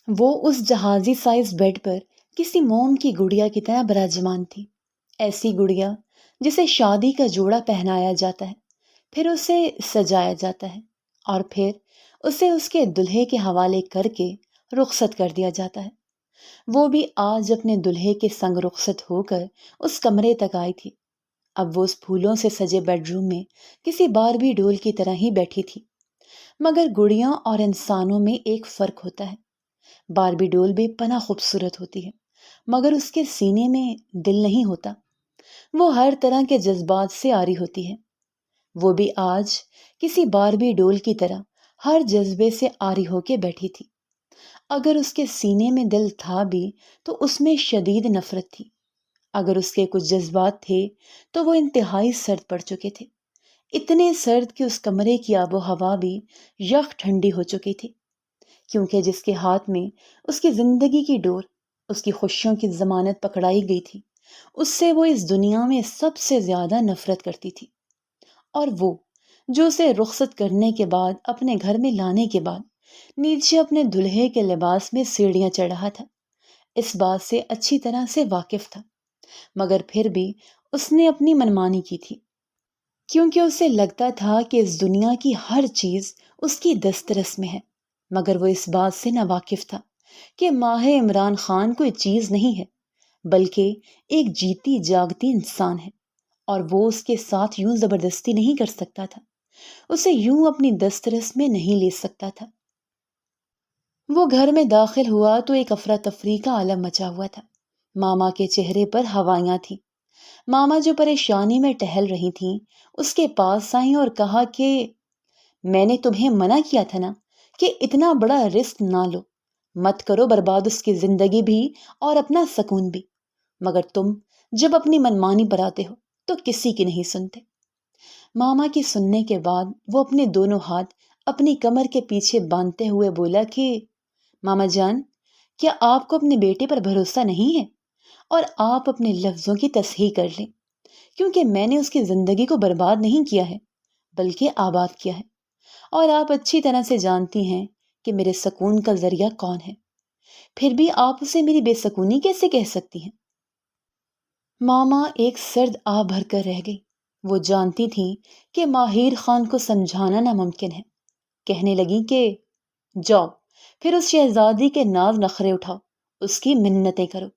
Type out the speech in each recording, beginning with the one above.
وہ اس جہازی size bed پر کسی موم کی گڑیا کی طرح براجمان تھی، ایسی گڑیا جسے شادی کا جوڑا پہنایا جاتا ہے، پھر اسے سجایا جاتا ہے اور پھر اسے اس کے دلہے کے حوالے کر کے رخصت کر دیا جاتا ہے۔ وہ بھی آج اپنے دلہے کے سنگ رخصت ہو کر اس کمرے تک آئی تھی۔ اب وہ اس پھولوں سے سجے بیڈ روم میں کسی باربی ڈول کی طرح ہی بیٹھی تھی، مگر گڑیاں اور انسانوں میں ایک فرق ہوتا ہے۔ باربی ڈول بے پناہ خوبصورت ہوتی ہے، مگر اس کے سینے میں دل نہیں ہوتا۔ وہ ہر طرح کے جذبات سے عاری ہوتی ہے۔ وہ بھی آج کسی باربی ڈول کی طرح ہر جذبے سے عاری ہو کے بیٹھی تھی۔ اگر اس کے سینے میں دل تھا بھی تو اس میں شدید نفرت تھی۔ اگر اس کے کچھ جذبات تھے تو وہ انتہائی سرد پڑ چکے تھے، اتنے سرد کہ اس کمرے کی آب و ہوا بھی یخ ٹھنڈی ہو چکی تھی، کیونکہ جس کے ہاتھ میں اس کی زندگی کی ڈور، اس کی خوشیوں کی ضمانت پکڑائی گئی تھی، اس سے وہ اس دنیا میں سب سے زیادہ نفرت کرتی تھی۔ اور وہ جو اسے رخصت کرنے کے بعد اپنے گھر میں لانے کے بعد نیچے اپنے دلہے کے لباس میں سیڑھیاں چڑھ رہا تھا، اس بات سے اچھی طرح سے واقف تھا، مگر پھر بھی اس نے اپنی منمانی کی تھی، کیونکہ اسے لگتا تھا کہ اس دنیا کی ہر چیز اس کی دسترس میں ہے، مگر وہ اس بات سے نا واقف تھا کہ ماہ عمران خان کوئی چیز نہیں ہے، بلکہ ایک جیتی جاگتی انسان ہے، اور وہ اس کے ساتھ یوں زبردستی نہیں کر سکتا تھا، اسے یوں اپنی دسترس میں نہیں لے سکتا تھا۔ وہ گھر میں داخل ہوا تو ایک افراتفری کا عالم مچا ہوا تھا۔ ماما کے چہرے پر ہوائیاں تھیں۔ ماما جو پریشانی میں ٹہل رہی تھیں، اس کے پاس آئیں اور کہا کہ میں نے تمہیں منع کیا تھا نا کہ اتنا بڑا رسک نہ لو، مت کرو برباد اس کی زندگی بھی اور اپنا سکون بھی، مگر تم جب اپنی منمانی پر آتے ہو تو کسی کی نہیں سنتے۔ ماما کی سننے کے بعد وہ اپنے دونوں ہاتھ اپنی کمر کے پیچھے باندھتے ہوئے بولا کہ ماما جان، کیا آپ کو اپنے بیٹے پر بھروسہ نہیں ہے؟ اور آپ اپنے لفظوں کی تصحیح کر لیں، کیونکہ میں نے اس کی زندگی کو برباد نہیں کیا ہے بلکہ آباد کیا ہے، اور آپ اچھی طرح سے جانتی ہیں کہ میرے سکون کا ذریعہ کون ہے، پھر بھی آپ اسے میری بے سکونی کیسے کہہ سکتی ہیں؟ ماما ایک سرد آہ بھر کر رہ گئی۔ وہ جانتی تھی کہ ماہر خان کو سمجھانا ناممکن ہے۔ کہنے لگی کہ جاؤ پھر اس شہزادی کے ناز نخرے اٹھاؤ، اس کی منتیں کرو۔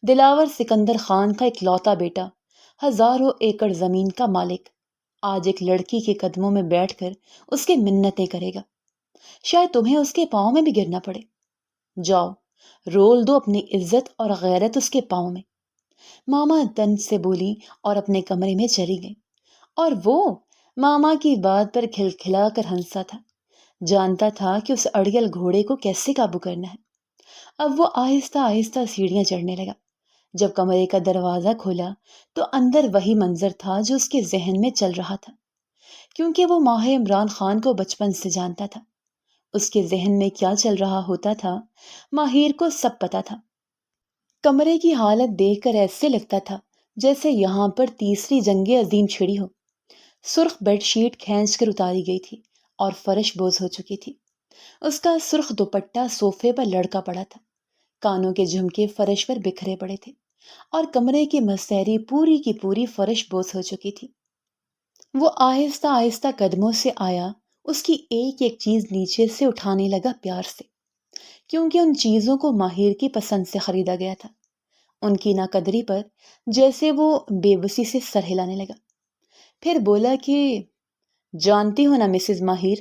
دلاور سکندر خان کا اکلوتا بیٹا، ہزاروں ایکڑ زمین کا مالک، آج ایک لڑکی کے قدموں میں بیٹھ کر اس کے منتیں کرے گا۔ شاید تمہیں اس کے پاؤں میں بھی گرنا پڑے۔ جاؤ رول دو اپنی عزت اور غیرت اس کے پاؤں میں۔ ماما تن سے بولی اور اپنے کمرے میں چلی گئی، اور وہ ماما کی بات پر کھلکھلا کر ہنسا تھا، جانتا تھا کہ اس اڑیل گھوڑے کو کیسے قابو کرنا ہے۔ اب وہ آہستہ آہستہ سیڑھیاں چڑھنے لگا۔ جب کمرے کا دروازہ کھولا تو اندر وہی منظر تھا جو اس کے ذہن میں چل رہا تھا، کیونکہ وہ ماہ عمران خان کو بچپن سے جانتا تھا۔ اس کے ذہن میں کیا چل رہا ہوتا تھا ماہر کو سب پتا تھا۔ کمرے کی حالت دیکھ کر ایسے لگتا تھا جیسے یہاں پر تیسری جنگ عظیم چھڑی ہو۔ سرخ بیڈ شیٹ کھینچ کر اتاری گئی تھی اور فرش بوز ہو چکی تھی۔ اس کا سرخ دوپٹہ صوفے پر لڑکا پڑا تھا، کانوں کے جھمکے فرش پر بکھرے پڑے تھے، اور کمرے کی مسیری پوری کی پوری فرش بوز ہو چکی تھی۔ وہ آہستہ آہستہ قدموں سے آیا، اس کی ایک ایک چیز نیچے سے اٹھانے لگا پیار سے، کیونکہ ان چیزوں کو ماہر کی پسند سے خریدا گیا تھا۔ ان کی ناقدری پر جیسے وہ بے بسی سے سر ہلانے لگا، پھر بولا کہ جانتی ہو نا مسز ماہر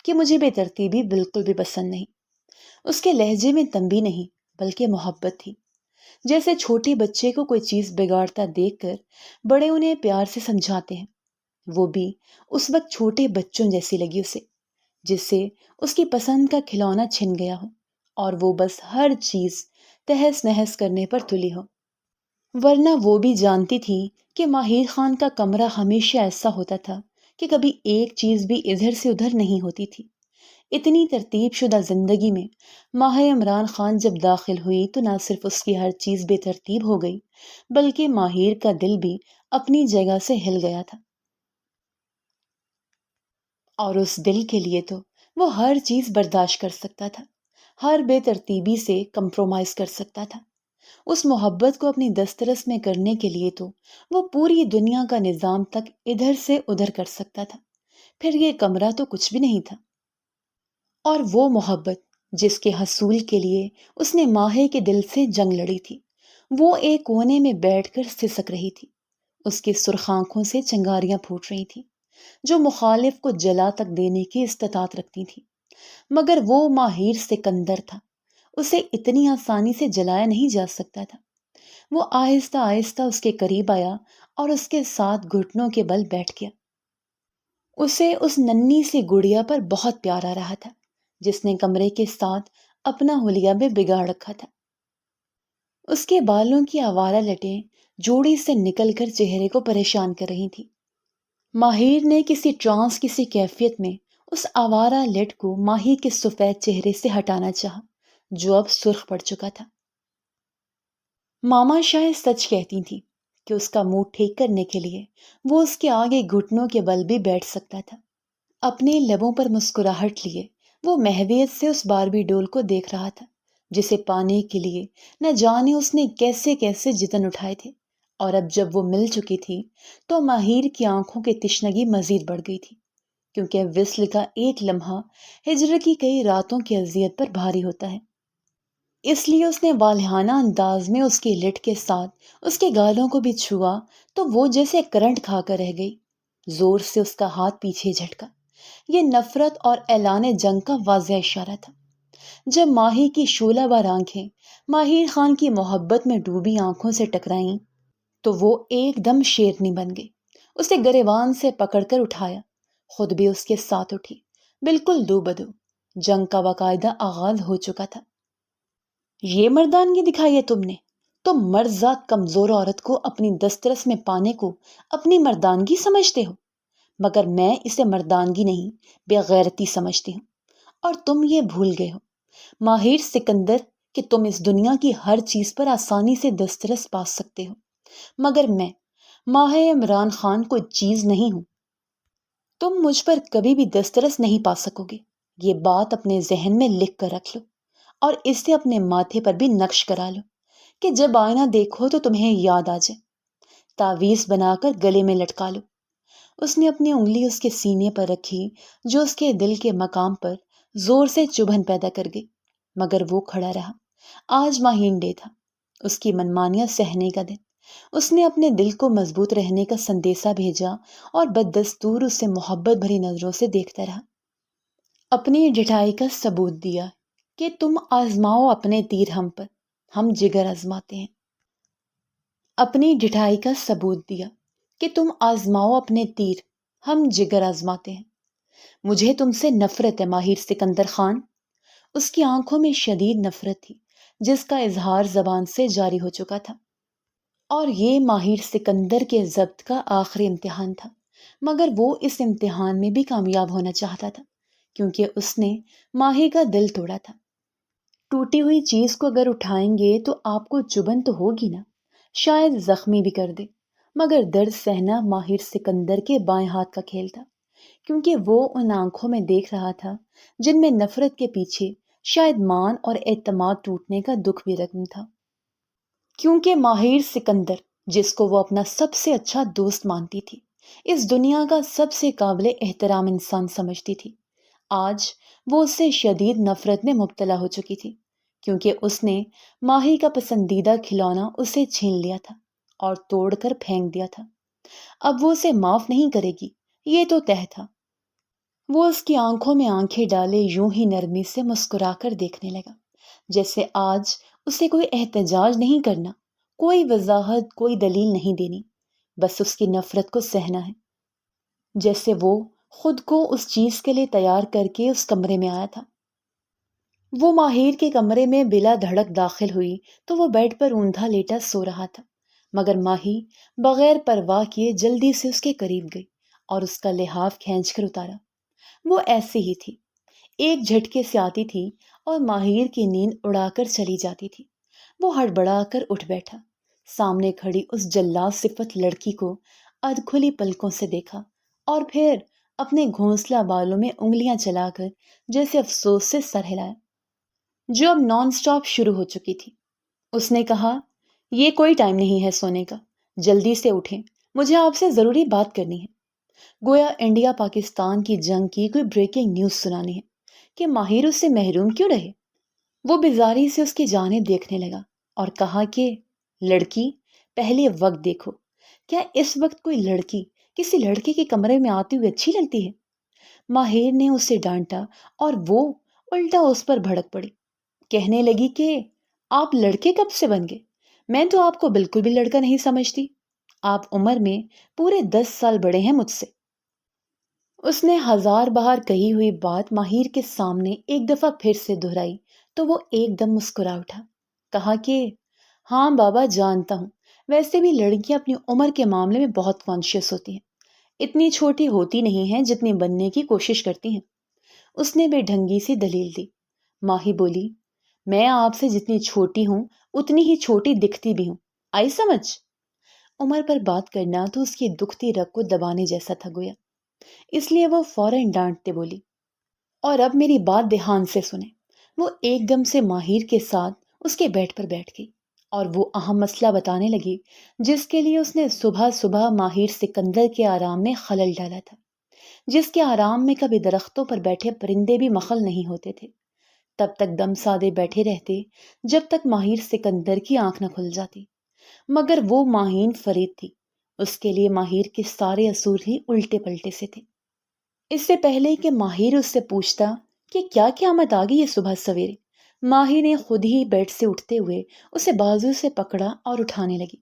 کہ مجھے بے ترتیبی بالکل بھی پسند نہیں۔ اس کے لہجے میں تنبیہ نہیں بلکہ محبت تھی، جیسے چھوٹے بچے کو کوئی چیز بگاڑتا دیکھ کر بڑے انہیں پیار سے سمجھاتے ہیں۔ وہ بھی اس وقت چھوٹے بچوں جیسی لگی اسے، جس سے اس کی پسند کا کھلونا چھن گیا ہو اور وہ بس ہر چیز تہس نہس کرنے پر تلی ہو۔ ورنہ وہ بھی جانتی تھی کہ ماہر خان کا کمرہ ہمیشہ ایسا ہوتا تھا کہ کبھی ایک چیز بھی ادھر سے ادھر نہیں ہوتی تھی۔ اتنی ترتیب شدہ زندگی میں ماہ عمران خان جب داخل ہوئی تو نہ صرف اس کی ہر چیز بے ترتیب ہو گئی بلکہ ماہر کا دل بھی اپنی جگہ سے ہل گیا تھا، اور اس دل کے لیے تو وہ ہر چیز برداشت کر سکتا تھا۔ ہر بے ترتیبی سے کمپرومائز کر سکتا تھا۔ اس محبت کو اپنی دسترس میں کرنے کے لیے تو وہ پوری دنیا کا نظام تک ادھر سے ادھر کر سکتا تھا، پھر یہ کمرہ تو کچھ بھی نہیں تھا۔ اور وہ محبت جس کے حصول کے لیے اس نے ماہے کے دل سے جنگ لڑی تھی، وہ ایک کونے میں بیٹھ کر سسک رہی تھی۔ اس کی سرخ آنکھوں سے چنگاریاں پھوٹ رہی تھیں جو مخالف کو جلا تک دینے کی استطاعت رکھتی تھی، مگر وہ ماہر سکندر تھا، اسے اتنی آسانی سے جلایا نہیں جا سکتا تھا۔ وہ آہستہ آہستہ اس کے قریب آیا اور اس کے ساتھ گھٹنوں کے بل بیٹھ گیا۔ اسے اس ننھی سی گڑیا پر بہت پیار آ رہا تھا جس نے کمرے کے ساتھ اپنا حلیہ بھی بگاڑ رکھا تھا۔ اس کے بالوں کی آوارہ لٹیں جوڑی سے نکل کر چہرے کو پریشان کر رہی تھی۔ ماہر نے کسی ٹرانس کسی کیفیت میں اس آوارہ لٹ کو ماہی کے سفید چہرے سے ہٹانا چاہا جو اب سرخ پڑ چکا تھا۔ ماما شاید سچ کہتی تھی کہ اس کا موڈ ٹھیک کرنے کے لیے وہ اس کے آگے گھٹنوں کے بل بھی بیٹھ سکتا تھا۔ اپنے لبوں پر مسکراہٹ لیے وہ محویت سے اس باربی ڈول کو دیکھ رہا تھا جسے پانے کے لیے نہ جانے اس نے کیسے کیسے جتن اٹھائے تھے، اور اب جب وہ مل چکی تھی تو ماہر کی آنکھوں کی تشنگی مزید بڑھ گئی تھی، کیونکہ وصل کا ایک لمحہ ہجر کی کئی راتوں کی اذیت پر بھاری ہوتا ہے۔ اس لیے اس نے والہانہ انداز میں اس کی لٹ کے ساتھ اس کے گالوں کو بھی چھوا تو وہ جیسے کرنٹ کھا کر رہ گئی۔ زور سے اس کا ہاتھ پیچھے جھٹکا۔ یہ نفرت اور اعلان جنگ کا واضح اشارہ تھا۔ جب ماہی کی شعلہ بار آنکھیں ماہر خان کی محبت میں ڈوبی آنکھوں سے ٹکرائیں تو وہ ایک دم شیرنی بن گئی۔ اسے گریبان سے پکڑ کر اٹھایا، خود بھی اس کے ساتھ اٹھی، بالکل دو بدو۔ جنگ کا باقاعدہ آغاز ہو چکا تھا۔ یہ مردانگی دکھائی ہے تم نے؟ تم مرزات کمزور عورت کو اپنی دسترس میں پانے کو اپنی مردانگی سمجھتے ہو، مگر میں اسے مردانگی نہیں بے غیرتی سمجھتی ہوں، اور تم یہ بھول گئے ہو ماہر سکندر کہ تم اس دنیا کی ہر چیز پر آسانی سے دسترس پا سکتے ہو، مگر میں ماہر عمران خان کوئی چیز نہیں ہوں۔ تم مجھ پر کبھی بھی دسترس نہیں پا سکو گے، یہ بات اپنے ذہن میں لکھ کر رکھ لو، اور اسے اپنے ماتھے پر بھی نقش کرا لو کہ جب آئینہ دیکھو تو تمہیں یاد آ جائے۔ تعویذ بنا کر گلے میں لٹکا لو۔ اس نے اپنی انگلی اس کے سینے پر رکھی جو اس کے دل کے مقام پر زور سے چبھن پیدا کر گئی، مگر وہ کھڑا رہا۔ آج ماہین ڈے تھا، اس کی منمانیاں سہنے کا دن۔ اس نے اپنے دل کو مضبوط رہنے کا سندیسہ بھیجا اور بددستور اسے محبت بھری نظروں سے دیکھتا رہا۔ اپنی ڈٹائی کا ثبوت دیا کہ تم آزماؤ اپنے تیر ہم پر، ہم جگر آزماتے ہیں۔ اپنی ڈٹائی کا ثبوت دیا کہ تم آزماؤ اپنے تیر، ہم جگر آزماتے ہیں۔ مجھے تم سے نفرت ہے ماہر سکندر خان۔ اس کی آنکھوں میں شدید نفرت تھی جس کا اظہار زبان سے جاری ہو چکا تھا، اور یہ ماہر سکندر کے ضبط کا آخری امتحان تھا، مگر وہ اس امتحان میں بھی کامیاب ہونا چاہتا تھا کیونکہ اس نے ماہی کا دل توڑا تھا۔ ٹوٹی ہوئی چیز کو اگر اٹھائیں گے تو آپ کو چبھن تو ہوگی نا، شاید زخمی بھی کر دے، مگر درد سہنا ماہر سکندر کے بائیں ہاتھ کا کھیل تھا، کیونکہ وہ ان آنکھوں میں دیکھ رہا تھا جن میں نفرت کے پیچھے شاید مان اور اعتماد ٹوٹنے کا دکھ بھی رقم تھا۔ کیونکہ ماہر سکندر جس کو وہ اپنا سب سے اچھا دوست مانتی تھی، اس دنیا کا سب سے قابل احترام انسان سمجھتی تھی، آج وہ اس سے شدید نفرت میں مبتلا ہو چکی تھی، کیونکہ اس نے ماہی کا پسندیدہ کھلونا اسے چھین لیا تھا اور توڑ کر پھینک دیا تھا۔ اب وہ اسے معاف نہیں کرے گی، یہ تو طے تھا۔ وہ اس کی آنکھوں میں آنکھیں ڈالے یوں ہی نرمی سے مسکرا کر دیکھنے لگا، جیسے آج اسے کوئی احتجاج نہیں کرنا، کوئی وضاحت، کوئی دلیل نہیں دینی، بس اس کی نفرت کو سہنا ہے، جیسے وہ خود کو اس چیز کے لیے تیار کر کے اس کمرے میں آیا تھا۔ وہ ماہر کے کمرے میں بلا دھڑک داخل ہوئی تو وہ بیڈ پر اوندھا لیٹا سو رہا تھا، مگر ماہی بغیر پرواہ کیے جلدی سے اس کے قریب گئی اور اس کا لحاف کھینچ کر اتارا۔ وہ ایسی ہی تھی، ایک جھٹکے سے آتی تھی اور ماہر کی نیند اڑا کر چلی جاتی تھی۔ وہ ہڑبڑا کر اٹھ بیٹھا، سامنے کھڑی اس جلاد صفت لڑکی کو ادھ کھلی پلکوں سے دیکھا اور پھر اپنے گھونسلہ بالوں میں انگلیاں چلا کر جیسے افسوس سے سر ہلایا۔ جو اب نان سٹاپ شروع ہو چکی تھی۔ اس نے کہا، یہ کوئی ٹائم نہیں ہے سونے کا، جلدی سے اٹھیں، مجھے آپ سے ضروری بات کرنی ہے۔ گویا انڈیا پاکستان کی جنگ کی کوئی بریکنگ نیوز سنانی ہے کہ ماہر اس سے محروم کیوں رہے۔ وہ بیزاری سے اس کی جانب دیکھنے لگا اور کہا کہ لڑکی، پہلے وقت دیکھو، کیا اس وقت کوئی لڑکی کسی لڑکے کے کمرے میں آتی ہوئی اچھی لگتی ہے؟ ماہر نے اسے ڈانٹا اور وہ الٹا اس پر بھڑک پڑی، کہنے لگی کہ آپ لڑکے کب سے بن گئے؟ میں تو آپ کو بالکل بھی لڑکا نہیں سمجھتی، آپ عمر میں پورے 10 سال بڑے ہیں مجھ سے۔ اس نے ہزار بار کہی ہوئی بات ماہر کے سامنے ایک دفعہ پھر سے دہرائی تو وہ ایک دم مسکرا اٹھا، کہا کہ ہاں بابا جانتا ہوں، ویسے بھی لڑکیاں اپنی عمر کے معاملے میں بہت کانشیس ہوتی ہیں، اتنی چھوٹی ہوتی نہیں ہیں جتنی بننے کی کوشش کرتی ہیں۔ اس نے بے ڈھنگی سی دلیل دی۔ ماہی بولی، میں آپ سے جتنی چھوٹی ہوں اتنی ہی چھوٹی دکھتی بھی ہوں، آئی سمجھ؟ عمر پر بات کرنا تو اس کی دکھتی رگ کو دبانے جیسا تھا گویا، اس لیے وہ فوراً ڈانٹتے بولی، اور اب میری بات دھیان سے سنیں۔ وہ ایک دم سے ماہر کے ساتھ اس کے بیڈ پر بیٹھ گئی اور وہ اہم مسئلہ بتانے لگی جس کے لیے اس نے صبح صبح ماہر سکندر کے آرام میں خلل ڈالا تھا، جس کے آرام میں کبھی درختوں پر بیٹھے پرندے بھی مخل نہیں ہوتے تھے۔ تب تک دم سادے بیٹھے رہتے جب تک ماہر سکندر کی آنکھ نہ کھل جاتی، مگر وہ ماہین فرید تھی، اس کے لیے ماہر کے سارے اصول ہی الٹے پلٹے سے تھے۔ اس سے پہلے کہ ماہر اس سے پوچھتا کہ کیا قیامت آ گئی ہے صبح سویرے، ماہر نے خود ہی بیڈ سے اٹھتے ہوئے اسے بازو سے پکڑا اور اٹھانے لگی۔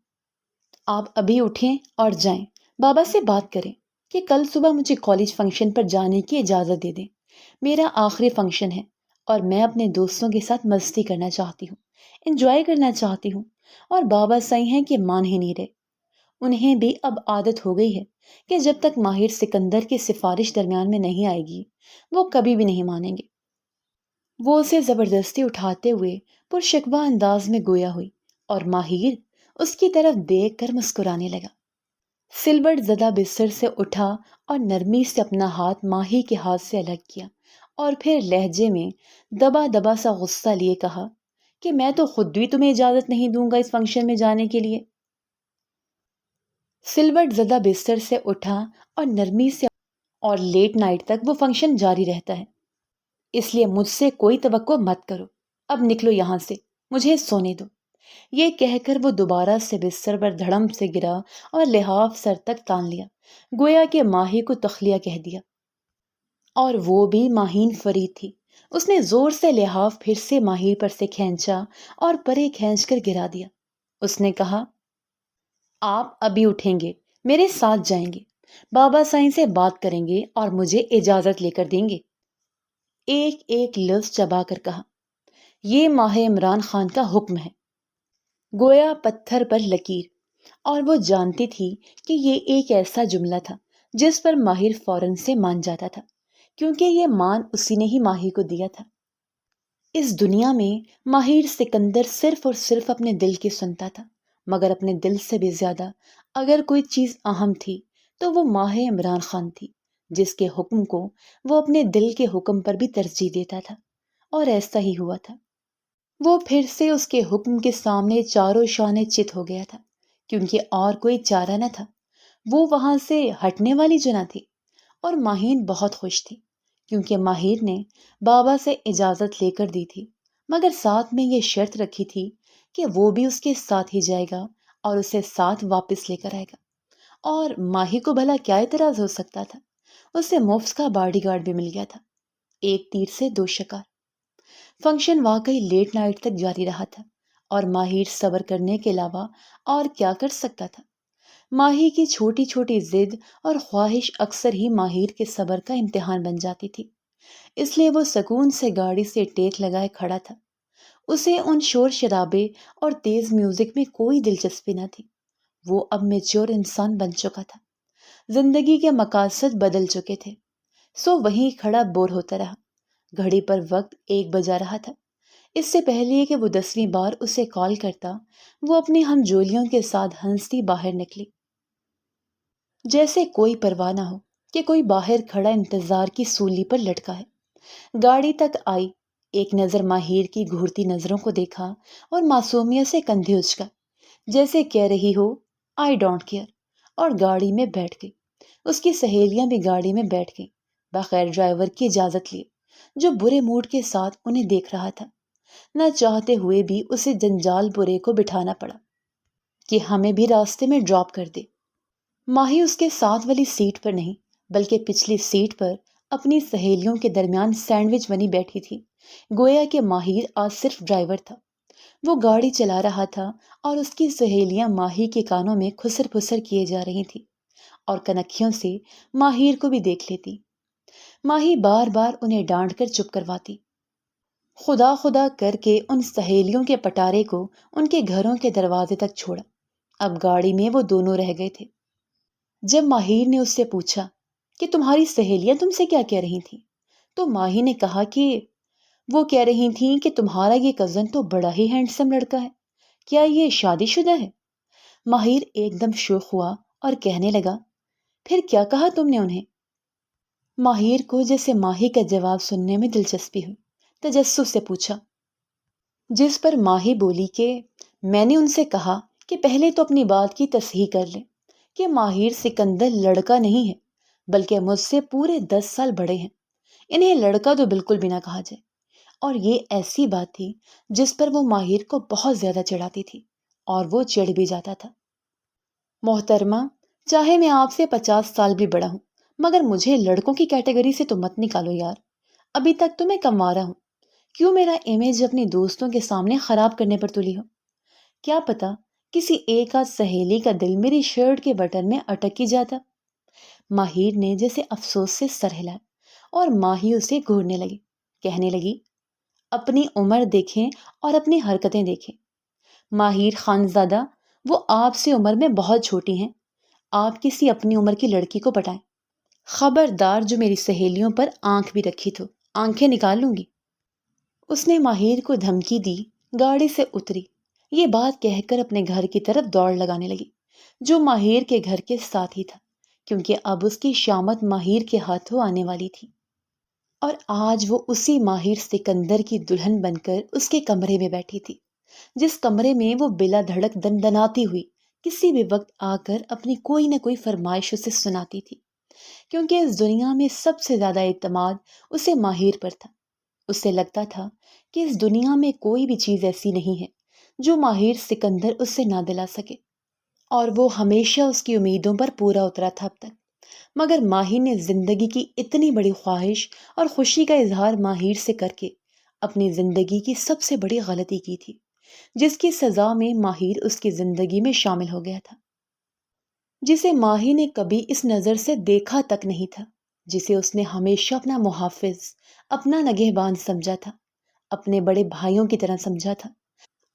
آپ ابھی اٹھیں اور جائیں، بابا سے بات کریں کہ کل صبح مجھے کالج فنکشن پر جانے کی اجازت دے دیں، میرا آخری فنکشن ہے اور میں اپنے دوستوں کے ساتھ مستی کرنا چاہتی ہوں، انجوائے کرنا چاہتی ہوں، اور بابا صحیح ہیں کہ مان ہی نہیں رہے۔ انہیں بھی اب عادت ہو گئی ہے کہ جب تک ماہر سکندر کی سفارش درمیان میں نہیں آئے گی وہ کبھی بھی نہیں مانیں گے۔ وہ اسے زبردستی اٹھاتے ہوئے پرشکوہ انداز میں گویا ہوئی اور ماہر اس کی طرف دیکھ کر مسکرانے لگا۔ سلبٹ زدہ بستر سے اٹھا اور نرمی سے اپنا ہاتھ ماہی کے ہاتھ سے الگ کیا اور پھر لہجے میں دبا دبا سا غصہ لیے کہا کہ میں تو خود بھی تمہیں اجازت نہیں دوں گا اس فنکشن میں جانے کے لیے۔ سلبٹ زدہ بستر سے اٹھا اور نرمی سے، اور لیٹ نائٹ تک وہ فنکشن جاری رہتا ہے، اس لیے مجھ سے کوئی توقع مت کرو، اب نکلو یہاں سے، مجھے سونے دو۔ یہ کہہ کر وہ دوبارہ سے بستر پر دھڑم سے گرا اور لحاف سر تک تان لیا، گویا کہ ماہی کو تخلیہ کہہ دیا، اور وہ بھی ماہین فرید تھی۔ اس نے زور سے لحاف پھر سے ماہی پر سے کھینچا اور پرے کھینچ کر گرا دیا۔ اس نے کہا، آپ ابھی اٹھیں گے، میرے ساتھ جائیں گے، بابا سائیں سے بات کریں گے اور مجھے اجازت لے کر دیں گے۔ ایک ایک لفظ چبا کر کہا، یہ ماہ عمران خان کا حکم ہے، گویا پتھر پر لکیر، اور وہ جانتی تھی کہ یہ ایک ایسا جملہ تھا جس پر ماہر فوراً سے مان جاتا تھا، کیونکہ یہ مان اسی نے ہی ماہی کو دیا تھا۔ اس دنیا میں ماہر سکندر صرف اور صرف اپنے دل کی سنتا تھا، مگر اپنے دل سے بھی زیادہ اگر کوئی چیز اہم تھی تو وہ ماہ عمران خان تھی، جس کے حکم کو وہ اپنے دل کے حکم پر بھی ترجیح دیتا تھا، اور ایسا ہی ہوا تھا۔ وہ پھر سے اس کے حکم کے سامنے چاروں شانے چت ہو گیا تھا، کیونکہ اور کوئی چارہ نہ تھا، وہ وہاں سے ہٹنے والی جو نہ تھی۔ اور ماہین بہت خوش تھی، کیونکہ ماہر نے بابا سے اجازت لے کر دی تھی، مگر ساتھ میں یہ شرط رکھی تھی کہ وہ بھی اس کے ساتھ ہی جائے گا اور اسے ساتھ واپس لے کر آئے گا۔ اور ماہی کو بھلا کیا اعتراض ہو سکتا تھا؟ اسے مفت کا باڈی گارڈ بھی مل گیا تھا، ایک تیر سے دو شکار۔ فنکشن واقعی لیٹ نائٹ تک جاری رہا تھا، اور ماہر صبر کرنے کے علاوہ اور کیا کر سکتا تھا؟ ماہی کی چھوٹی چھوٹی ضد اور خواہش اکثر ہی ماہر کے صبر کا امتحان بن جاتی تھی، اس لیے وہ سکون سے گاڑی سے ٹیک لگائے کھڑا تھا۔ اسے ان شور شرابے اور تیز میوزک میں کوئی دلچسپی نہ تھی، وہ اب میچور انسان بن چکا تھا، زندگی کے مقاصد بدل چکے تھے، سو وہیں کھڑا بور ہوتا رہا۔ گھڑی پر وقت 1 بجا رہا تھا۔ اس سے پہلے کہ وہ 10ویں بار اسے کال کرتا، وہ اپنی ہم جولیوں کے ساتھ ہنستی باہر نکلی، جیسے کوئی پرواہ نہ ہو کہ کوئی باہر کھڑا انتظار کی سولی پر لٹکا ہے۔ گاڑی تک آئی، ایک نظر ماہر کی گھورتی نظروں کو دیکھا اور معصومیت سے کندھے اچکا، جیسے کہہ رہی ہو آئی ڈونٹ کیئر، اور گاڑی میں بیٹھ گئی۔ اس کی سہیلیاں بھی گاڑی میں بیٹھ گئیں، بغیر ڈرائیور کی اجازت لیے، جو برے موڈ کے ساتھ انہیں دیکھ رہا تھا۔ نہ چاہتے ہوئے بھی اسے جنجال پورے کو بٹھانا پڑا کہ ہمیں بھی راستے میں ڈراپ کر دے۔ ماہی اس کے ساتھ والی سیٹ پر نہیں بلکہ پچھلی سیٹ پر اپنی سہیلیوں کے درمیان سینڈوچ بنی بیٹھی تھی، گویا کہ ماہر آج صرف ڈرائیور تھا۔ وہ گاڑی چلا رہا تھا اور اس کی سہیلیاں ماہی کے کانوں میں خسر پھسر کیے جا رہی تھی اور کنکھیوں سے ماہر کو بھی دیکھ لیتی۔ ماہی بار بار انہیں ڈانٹ کر چپ کرواتی، خدا خدا کر کے ان سہیلیوں کے پٹارے کو ان کے گھروں کے دروازے تک چھوڑا۔ اب گاڑی میں وہ دونوں رہ گئے تھے۔ جب ماہر نے اس سے پوچھا کہ تمہاری سہیلیاں تم سے کیا کہہ رہی تھیں، تو ماہی نے کہا کہ وہ کہہ رہی تھیں کہ تمہارا یہ کزن تو بڑا ہی ہینڈسم لڑکا ہے، کیا یہ شادی شدہ ہے؟ ماہر ایک دم شوخ ہوا اور کہنے لگا، پھر کیا کہا تم نے انہیں؟ ماہر کو جیسے ماہی کا جواب سننے میں دلچسپی ہوئی، تجسس سے پوچھا، جس پر ماہی بولی کہ میں نے ان سے کہا کہ پہلے تو اپنی بات کی تصحیح کر لیں کہ ماہر سکندر لڑکا نہیں ہے بلکہ مجھ سے پورے 10 سال بڑے ہیں، انہیں لڑکا تو بالکل بھی نہ کہا جائے۔ اور یہ ایسی بات تھی جس پر وہ ماہر کو بہت زیادہ چڑھاتی تھی اور وہ چڑھ بھی جاتا تھا۔ محترمہ، چاہے میں آپ سے 50 سال بھی بڑا ہوں، مگر مجھے لڑکوں کی کیٹیگری سے تو مت نکالو یار، ابھی تک تو میں کنوارا ہوں، کیوں میرا امیج اپنی دوستوں کے سامنے خراب کرنے پر تلی ہو؟ کیا پتا کسی ایک آدھ سہیلی کا دل میری شرٹ کے بٹن میں اٹک ہی جاتا۔ ماہر نے جیسے افسوس سے سر ہلایا اور ماہی اسے گھورنے لگی، کہنے لگی، اپنی عمر دیکھیں اور اپنی حرکتیں دیکھیں۔ ماہر خانزادہ، وہ آپ سے عمر میں بہت چھوٹی ہیں، آپ کسی اپنی عمر کی لڑکی کو پٹائیں۔ خبردار جو میری سہیلیوں پر آنکھ بھی رکھی تو آنکھیں نکال لوں گی۔ اس نے ماہر کو دھمکی دی، گاڑی سے اتری، یہ بات کہہ کر اپنے گھر کی طرف دوڑ لگانے لگی، جو ماہر کے گھر کے ساتھ ہی تھا، کیونکہ اب اس کی شامت ماہر کے ہاتھوں آنے والی تھی اور آج وہ اسی ماہر سکندر کی دلہن بن کر اس کے کمرے میں بیٹھی تھی، جس کمرے میں وہ بلا دھڑک دندناتی ہوئی کسی بھی وقت آ کر اپنی کوئی نہ کوئی فرمائش اسے سناتی تھی، کیونکہ اس دنیا میں سب سے زیادہ اعتماد اسے ماہر پر تھا۔ اسے لگتا تھا کہ اس دنیا میں کوئی بھی چیز ایسی نہیں ہے جو ماہر سکندر اس سے نہ دلا سکے، اور وہ ہمیشہ اس کی امیدوں پر پورا اترا تھا اب تک۔ مگر ماہر نے زندگی کی اتنی بڑی خواہش اور خوشی کا اظہار ماہر سے کر کے اپنی زندگی کی سب سے بڑی غلطی کی تھی، جس کی سزا میں ماہر اس کی زندگی میں شامل ہو گیا تھا، جسے ماہی نے کبھی اس نظر سے دیکھا تک نہیں تھا، جسے اس نے ہمیشہ اپنا محافظ، اپنا نگہبان سمجھا تھا، اپنے بڑے بھائیوں کی طرح سمجھا تھا۔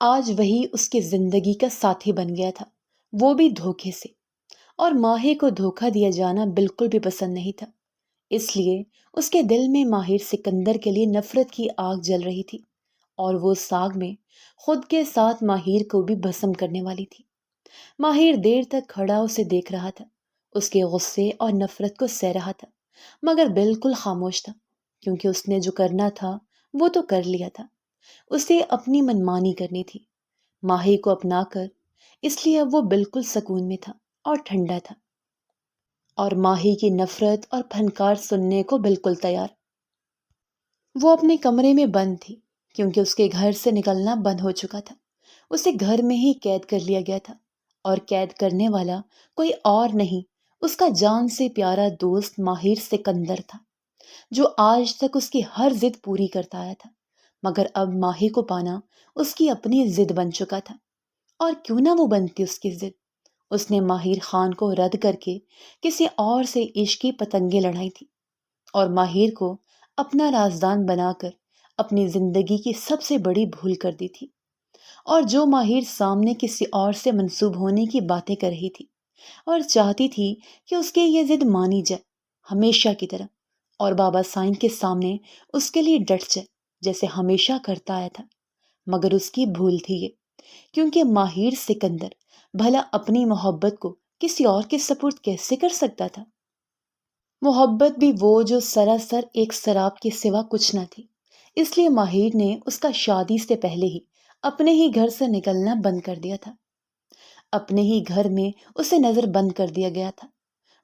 آج وہی اس کی زندگی کا ساتھی بن گیا تھا، وہ بھی دھوکے سے، اور ماہی کو دھوکا دیا جانا بالکل بھی پسند نہیں تھا، اس لیے اس کے دل میں ماہر سکندر کے لیے نفرت کی آگ جل رہی تھی، اور وہ اس آگ میں خود کے ساتھ ماہر کو بھی بھسم کرنے والی تھی۔ ماہر دیر تک کھڑا اسے دیکھ رہا تھا، اس کے غصے اور نفرت کو سہ رہا تھا، مگر بالکل خاموش تھا، کیونکہ اس نے جو کرنا تھا وہ تو کر لیا تھا، اسے اپنی منمانی کرنی تھی ماہی کو اپنا کر، اس لیے اب وہ بالکل سکون میں تھا اور ٹھنڈا تھا، اور ماہی کی نفرت اور پھنکار سننے کو بالکل تیار۔ وہ اپنے کمرے میں بند تھی، کیونکہ اس کے گھر سے نکلنا بند ہو چکا تھا، اسے گھر میں ہی قید کر لیا گیا تھا، اور قید کرنے والا کوئی اور نہیں، اس کا جان سے پیارا دوست ماہر سکندر تھا، جو آج تک اس کی ہر ضد پوری کرتا آیا تھا، مگر اب ماہی کو پانا اس کی اپنی ضد بن چکا تھا۔ اور کیوں نہ وہ بنتی اس کی ضد، اس نے ماہر خان کو رد کر کے کسی اور سے عشق کی پتنگیں لڑائی تھی، اور ماہر کو اپنا رازدان بنا کر اپنی زندگی کی سب سے بڑی بھول کر دی تھی، اور جو ماہر سامنے کسی اور سے منسوب ہونے کی باتیں کر رہی تھی اور چاہتی تھی کہ اس کی یہ ضد مانی جائے ہمیشہ کی طرح، اور بابا سائن کے سامنے اس کے لیے ڈٹ جائے جیسے ہمیشہ کرتا آیا تھا، مگر اس کی بھول تھی یہ، کیونکہ ماہر سکندر بھلا اپنی محبت کو کسی اور کے سپرد کیسے کر سکتا تھا؟ محبت بھی وہ جو سراسر ایک سراب کے سوا کچھ نہ تھی، اس لیے ماہر نے اس کا شادی سے پہلے ہی اپنے ہی گھر سے نکلنا بند کر دیا تھا۔ اپنے ہی گھر میں اسے نظر بند کر دیا گیا تھا۔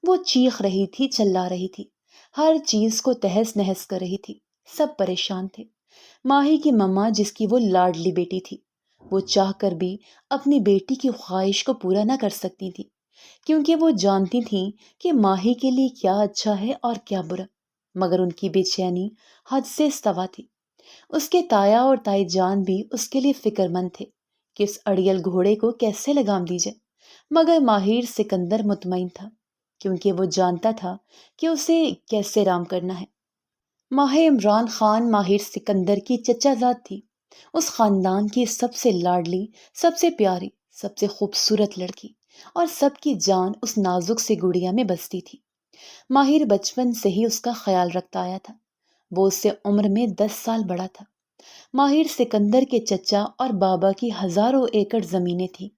وہ چیخ رہی تھی، چلا رہی تھی، ہر چیز کو تہس نہس کر رہی تھی۔ سب پریشان تھے۔ ماہی کی ماما، جس کی وہ لاڈلی بیٹی تھی، وہ چاہ کر بھی اپنی بیٹی کی خواہش کو پورا نہ کر سکتی تھی، کیونکہ وہ جانتی تھیں کہ ماہی کے لیے کیا اچھا ہے اور کیا برا۔ مگر ان کی بے چینی حد سے استوا تھی۔ اس کے تایا اور تائی جان بھی اس کے لیے فکر مند تھے کہ اس اڑیل گھوڑے کو کیسے لگام دی جائے۔ مگر ماہر سکندر مطمئن تھا، کیونکہ وہ جانتا تھا کہ اسے کیسے رام کرنا ہے۔ ماہ عمران خان ماہر سکندر کی چچا زاد تھی، اس خاندان کی سب سے لاڈلی، سب سے پیاری، سب سے خوبصورت لڑکی، اور سب کی جان اس نازک سے گڑیا میں بستی تھی۔ ماہر بچپن سے ہی اس کا خیال رکھتا آیا تھا۔ وہ اس سے عمر میں 10 سال بڑا تھا۔ ماہر سکندر کے چچا اور بابا کی ہزاروں ایکڑ زمینیں تھیں،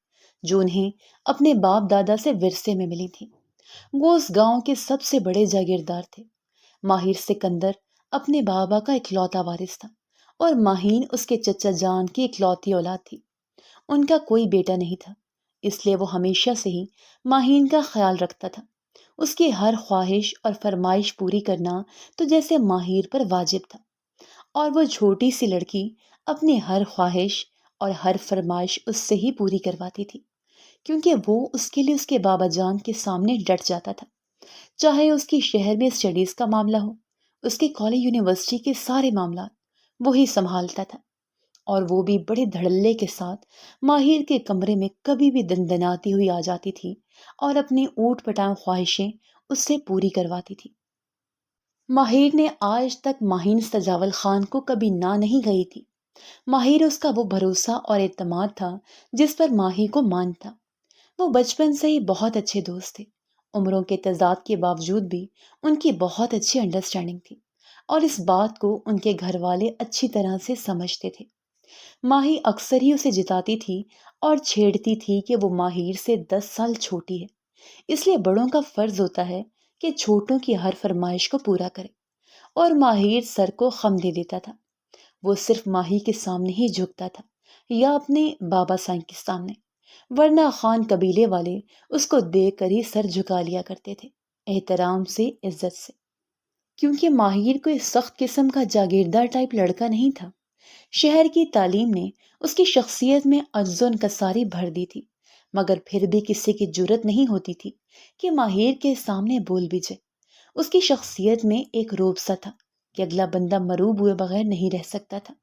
جو انہیں اپنے باپ دادا سے ورثے میں ملی تھیں۔ وہ اس گاؤں کے سب سے بڑے جاگیردار تھے۔ ماہر سکندر اپنے بابا کا اکلوتا وارث تھا، اور ماہین اس کے چچا جان کی اکلوتی اولاد تھی۔ ان کا کوئی بیٹا نہیں تھا، اس لیے وہ ہمیشہ سے ہی ماہین کا خیال رکھتا تھا۔ اس کی ہر خواہش اور فرمائش پوری کرنا تو جیسے ماہر پر واجب تھا، اور وہ چھوٹی سی لڑکی اپنی ہر خواہش اور ہر فرمائش اس سے ہی پوری کرواتی تھی، کیونکہ وہ اس کے لیے اس کے بابا جان کے سامنے ڈٹ جاتا تھا۔ چاہے اس کی شہر میں اسٹڈیز کا معاملہ ہو، اس کے کالج یونیورسٹی کے سارے معاملات وہی سنبھالتا تھا، اور وہ بھی بڑے دھڑلے کے ساتھ ماہر کے کمرے میں کبھی بھی دندناتی ہوئی آ جاتی تھی اور اپنی اوٹ پٹانگ خواہشیں اس سے پوری کرواتی تھی۔ ماہر نے آج تک ماہین سجاول خان کو کبھی نہ نہیں کہی تھی۔ ماہر اس کا وہ بھروسہ اور اعتماد تھا جس پر ماہی کو مان تھا۔ وہ بچپن سے ہی بہت اچھے دوست تھے۔ عمروں کے تضاد کے باوجود بھی ان کی بہت اچھی انڈرسٹینڈنگ تھی، اور اس بات کو ان کے گھر والے اچھی طرح سے سمجھتے تھے۔ ماہی اکثر ہی اسے جتاتی تھی اور چھیڑتی تھی کہ وہ ماہر سے 10 سال چھوٹی ہے، اس لیے بڑوں کا فرض ہوتا ہے کہ چھوٹوں کی ہر فرمائش کو پورا کرے، اور ماہر سر کو خم دے دیتا تھا۔ وہ صرف ماہی کے سامنے ہی جھکتا تھا، یا اپنے بابا سائیں کے سامنے، ورنہ خان قبیلے والے اس کو دیکھ کر ہی سر جھکا لیا کرتے تھے، احترام سے، عزت سے، کیونکہ ماہر کوئی سخت قسم کا جاگیردار ٹائپ لڑکا نہیں تھا۔ شہر کی تعلیم نے اس کی شخصیت میں عجز و انکساری بھر دی تھی، مگر پھر بھی کسی کی جرت نہیں ہوتی تھی کہ ماہر کے سامنے بول بھی جائے۔ اس کی شخصیت میں ایک روب سا تھا کہ اگلا بندہ مروب ہوئے بغیر نہیں رہ سکتا تھا،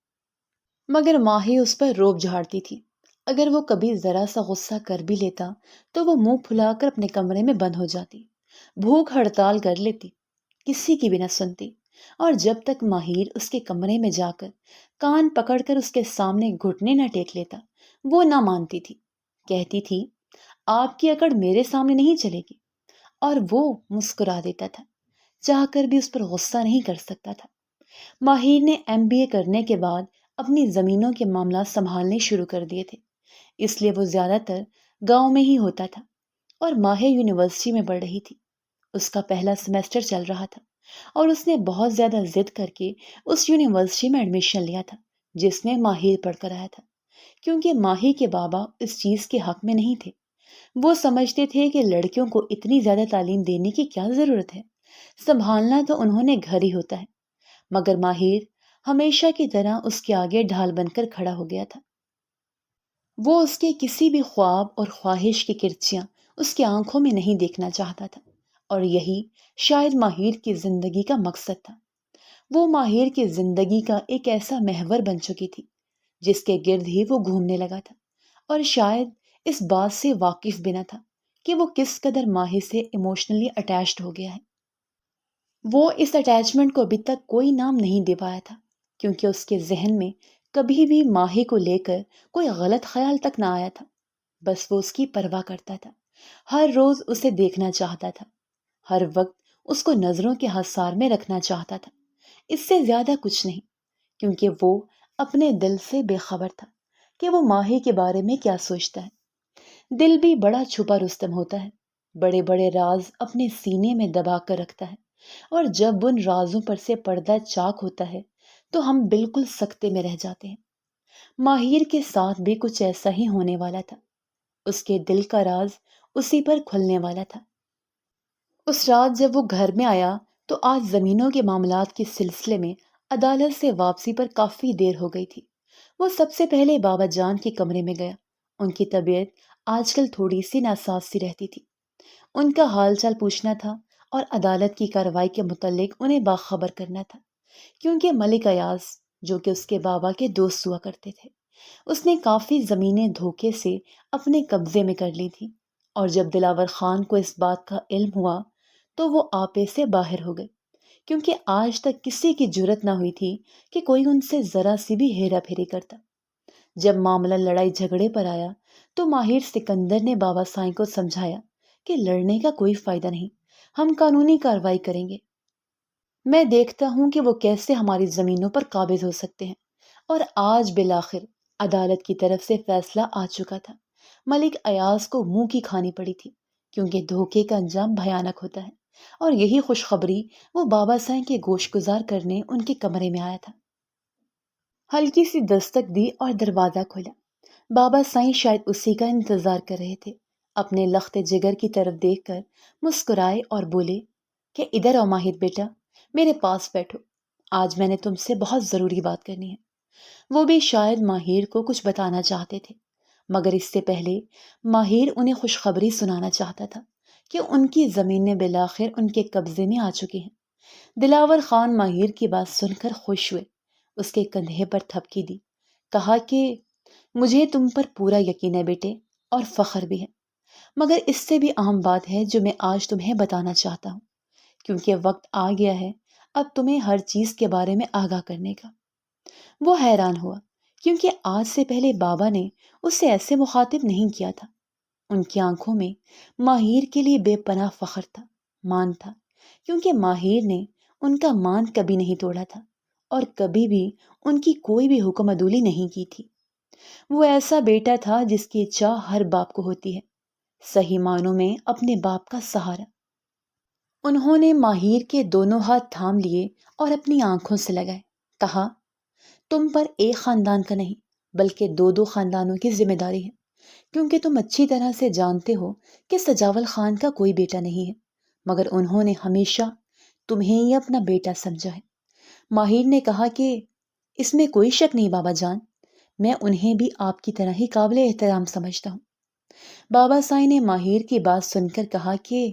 مگر ماہی اس پر روب جھاڑتی تھی۔ اگر وہ کبھی ذرا سا غصہ کر بھی لیتا تو وہ منہ پھلا کر اپنے کمرے میں بند ہو جاتی، بھوک ہڑتال کر لیتی، کسی کی بھی نہ سنتی، اور جب تک ماہر اس کے کمرے میں جا کر کان پکڑ کر اس کے سامنے گھٹنے نہ ٹیک لیتا، وہ نہ مانتی تھی۔ کہتی تھی، آپ کی اکڑ میرے سامنے نہیں چلے گی، اور وہ مسکرا دیتا تھا، چاہ کر بھی اس پر غصہ نہیں کر سکتا تھا۔ ماہر نے MBA کرنے کے بعد اپنی زمینوں کے معاملات سنبھالنے شروع کر دیے تھے، اس لیے وہ زیادہ تر گاؤں میں ہی ہوتا تھا، اور ماہر یونیورسٹی میں پڑھ رہی تھی۔ اس کا پہلا سیمسٹر چل رہا تھا، اور اس نے بہت زیادہ ضد کر کے اس یونیورسٹی میں ایڈمیشن لیا تھا جس میں ماہر پڑھ کر آیا تھا، کیونکہ ماہر کے بابا اس چیز کے حق میں نہیں تھے۔ وہ سمجھتے تھے کہ لڑکیوں کو اتنی زیادہ تعلیم دینے کی کیا ضرورت ہے، سنبھالنا تو انہوں نے گھر ہی ہوتا ہے۔ مگر ماہر ہمیشہ کی طرح اس کے آگے ڈھال بن کر کھڑا ہو گیا تھا۔ وہ اس کے کسی بھی خواب اور خواہش کی کرچیاں اس کی آنکھوں میں نہیں دیکھنا چاہتا تھا، اور یہی شاید ماہر کی زندگی کا مقصد تھا۔ وہ ماہر کی زندگی کا ایک ایسا محور بن چکی تھی جس کے گرد ہی وہ گھومنے لگا تھا، اور شاید اس بات سے واقف بھی نہ تھا کہ وہ کس قدر ماہر سے ایموشنلی اٹیچڈ ہو گیا ہے۔ وہ اس اٹیچمنٹ کو ابھی تک کوئی نام نہیں دے پایا تھا، کیونکہ اس کے ذہن میں کبھی بھی ماہی کو لے کر کوئی غلط خیال تک نہ آیا تھا۔ بس وہ اس کی پرواہ کرتا تھا، ہر روز اسے دیکھنا چاہتا تھا، ہر وقت اس کو نظروں کے حصار میں رکھنا چاہتا تھا، اس سے زیادہ کچھ نہیں، کیونکہ وہ اپنے دل سے بے خبر تھا کہ وہ ماہی کے بارے میں کیا سوچتا ہے۔ دل بھی بڑا چھپا رستم ہوتا ہے، بڑے بڑے راز اپنے سینے میں دبا کر رکھتا ہے، اور جب ان رازوں پر سے پردہ چاک ہوتا ہے تو ہم بالکل سکتے میں رہ جاتے ہیں۔ ماہر کے ساتھ بھی کچھ ایسا ہی ہونے والا تھا۔ اس کے دل کا راز اسی پر کھلنے والا تھا۔ اس رات جب وہ گھر میں آیا تو آج زمینوں کے معاملات کے سلسلے میں عدالت سے واپسی پر کافی دیر ہو گئی تھی۔ وہ سب سے پہلے بابا جان کے کمرے میں گیا۔ ان کی طبیعت آج کل تھوڑی سی ناساز سی رہتی تھی۔ ان کا حال چال پوچھنا تھا اور عدالت کی کارروائی کے متعلق انہیں باخبر کرنا تھا، کیونکہ ملک ایاز جو کہ اس کے بابا کے دوست ہوا کرتے تھے، اس نے کافی زمینیں دھوکے سے اپنے قبضے میں کر لی تھی، اور جب دلاور خان کو اس بات کا علم ہوا تو وہ آپے سے باہر ہو گئے، کیونکہ آج تک کسی کی جرت نہ ہوئی تھی کہ کوئی ان سے ذرا سی بھی ہیرا پھیری کرتا۔ جب معاملہ لڑائی جھگڑے پر آیا تو ماہر سکندر نے بابا سائیں کو سمجھایا کہ لڑنے کا کوئی فائدہ نہیں، ہم قانونی کارروائی کریں گے۔ میں دیکھتا ہوں کہ وہ کیسے ہماری زمینوں پر قابض ہو سکتے ہیں۔ اور آج بالآخر عدالت کی طرف سے فیصلہ آ چکا تھا۔ ملک ایاز کو منہ کی کھانی پڑی تھی، کیونکہ دھوکے کا انجام بھیانک ہوتا ہے، اور یہی خوشخبری وہ بابا سائیں کے گوش گزار کرنے ان کے کمرے میں آیا تھا۔ ہلکی سی دستک دی اور دروازہ کھولا۔ بابا سائیں شاید اسی کا انتظار کر رہے تھے۔ اپنے لخت جگر کی طرف دیکھ کر مسکرائے اور بولے کہ ادھر آؤ ماہر بیٹا، میرے پاس بیٹھو، آج میں نے تم سے بہت ضروری بات کرنی ہے۔ وہ بھی شاید ماہر کو کچھ بتانا چاہتے تھے، مگر اس سے پہلے ماہر انہیں خوشخبری سنانا چاہتا تھا کہ ان کی زمینیں بالآخر ان کے قبضے میں آ چکی ہیں۔ دلاور خان ماہر کی بات سن کر خوش ہوئے، اس کے کندھے پر تھپکی دی، کہا کہ مجھے تم پر پورا یقین ہے بیٹے، اور فخر بھی ہے، مگر اس سے بھی اہم بات ہے جو میں آج تمہیں بتانا چاہتا ہوں، کیونکہ وقت آ گیا ہے اب تمہیں ہر چیز کے بارے میں آگاہ کرنے کا۔ وہ حیران ہوا، کیونکہ آج سے پہلے بابا نے اسے ایسے مخاطب نہیں کیا تھا۔ ان کی آنکھوں میں ماہر کے لیے بے پناہ فخر تھا، مان تھا، کیونکہ ماہر نے ان کا مان کبھی نہیں توڑا تھا اور کبھی بھی ان کی کوئی بھی حکم عدولی نہیں کی تھی۔ وہ ایسا بیٹا تھا جس کی چاہ ہر باپ کو ہوتی ہے، صحیح معنوں میں اپنے باپ کا سہارا۔ انہوں نے ماہر کے دونوں ہاتھ تھام لیے اور اپنی آنکھوں سے لگائے، کہا تم پر ایک خاندان کا نہیں بلکہ دو دو خاندانوں کی ذمہ داری ہے، کیونکہ تم اچھی طرح سے جانتے ہو کہ سجاول خان کا کوئی بیٹا نہیں ہے، مگر انہوں نے ہمیشہ تمہیں ہی اپنا بیٹا سمجھا ہے۔ ماہر نے کہا کہ اس میں کوئی شک نہیں بابا جان، میں انہیں بھی آپ کی طرح ہی قابل احترام سمجھتا ہوں۔ بابا سائیں نے ماہر کی بات سن کر کہا کہ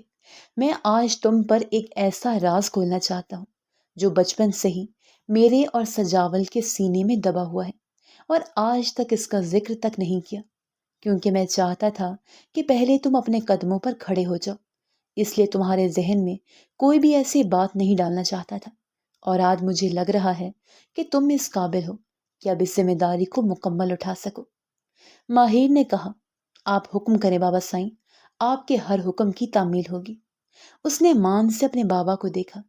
میں آج تم پر ایک ایسا راز کھولنا چاہتا ہوں جو بچپن سے ہی میرے اور سجاول کے سینے میں دبا ہوا ہے، اور آج تک اس کا ذکر تک نہیں کیا، کیونکہ میں چاہتا تھا کہ پہلے تم اپنے قدموں پر کھڑے ہو جاؤ، اس لیے تمہارے ذہن میں کوئی بھی ایسی بات نہیں ڈالنا چاہتا تھا، اور آج مجھے لگ رہا ہے کہ تم اس قابل ہو کہ اب اس ذمہ داری کو مکمل اٹھا سکو۔ ماہر نے کہا آپ حکم کریں بابا سائیں، آپ کے ہر حکم کی تعمیل ہوگی۔ اس نے مان سے اپنے بابا کو دیکھا،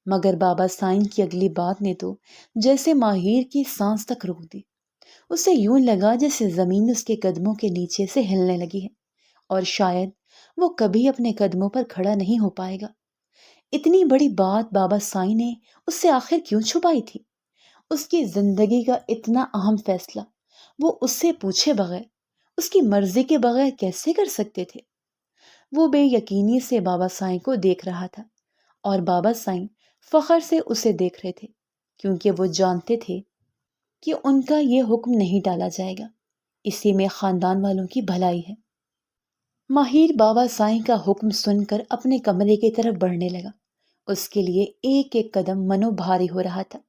مگر بابا سائیں کی اگلی بات نے تو جیسے ماہر کی سانس تک روک دی۔ اسے یوں لگا جیسے زمین اس کے قدموں کے نیچے سے ہلنے لگی ہے، اور شاید وہ کبھی اپنے قدموں پر کھڑا نہیں ہو پائے گا۔ اتنی بڑی بات بابا سائیں نے اس سے آخر کیوں چھپائی تھی؟ اس کی زندگی کا اتنا اہم فیصلہ وہ اس سے پوچھے بغیر، اس کی مرضی کے بغیر کیسے کر سکتے تھے؟ وہ بے یقینی سے بابا سائیں کو دیکھ رہا تھا، اور بابا سائیں فخر سے اسے دیکھ رہے تھے، کیونکہ وہ جانتے تھے کہ ان کا یہ حکم نہیں ٹالا جائے گا، اسی میں خاندان والوں کی بھلائی ہے۔ ماہر بابا سائیں کا حکم سن کر اپنے کمرے کی طرف بڑھنے لگا۔ اس کے لیے ایک ایک قدم منو بھاری ہو رہا تھا،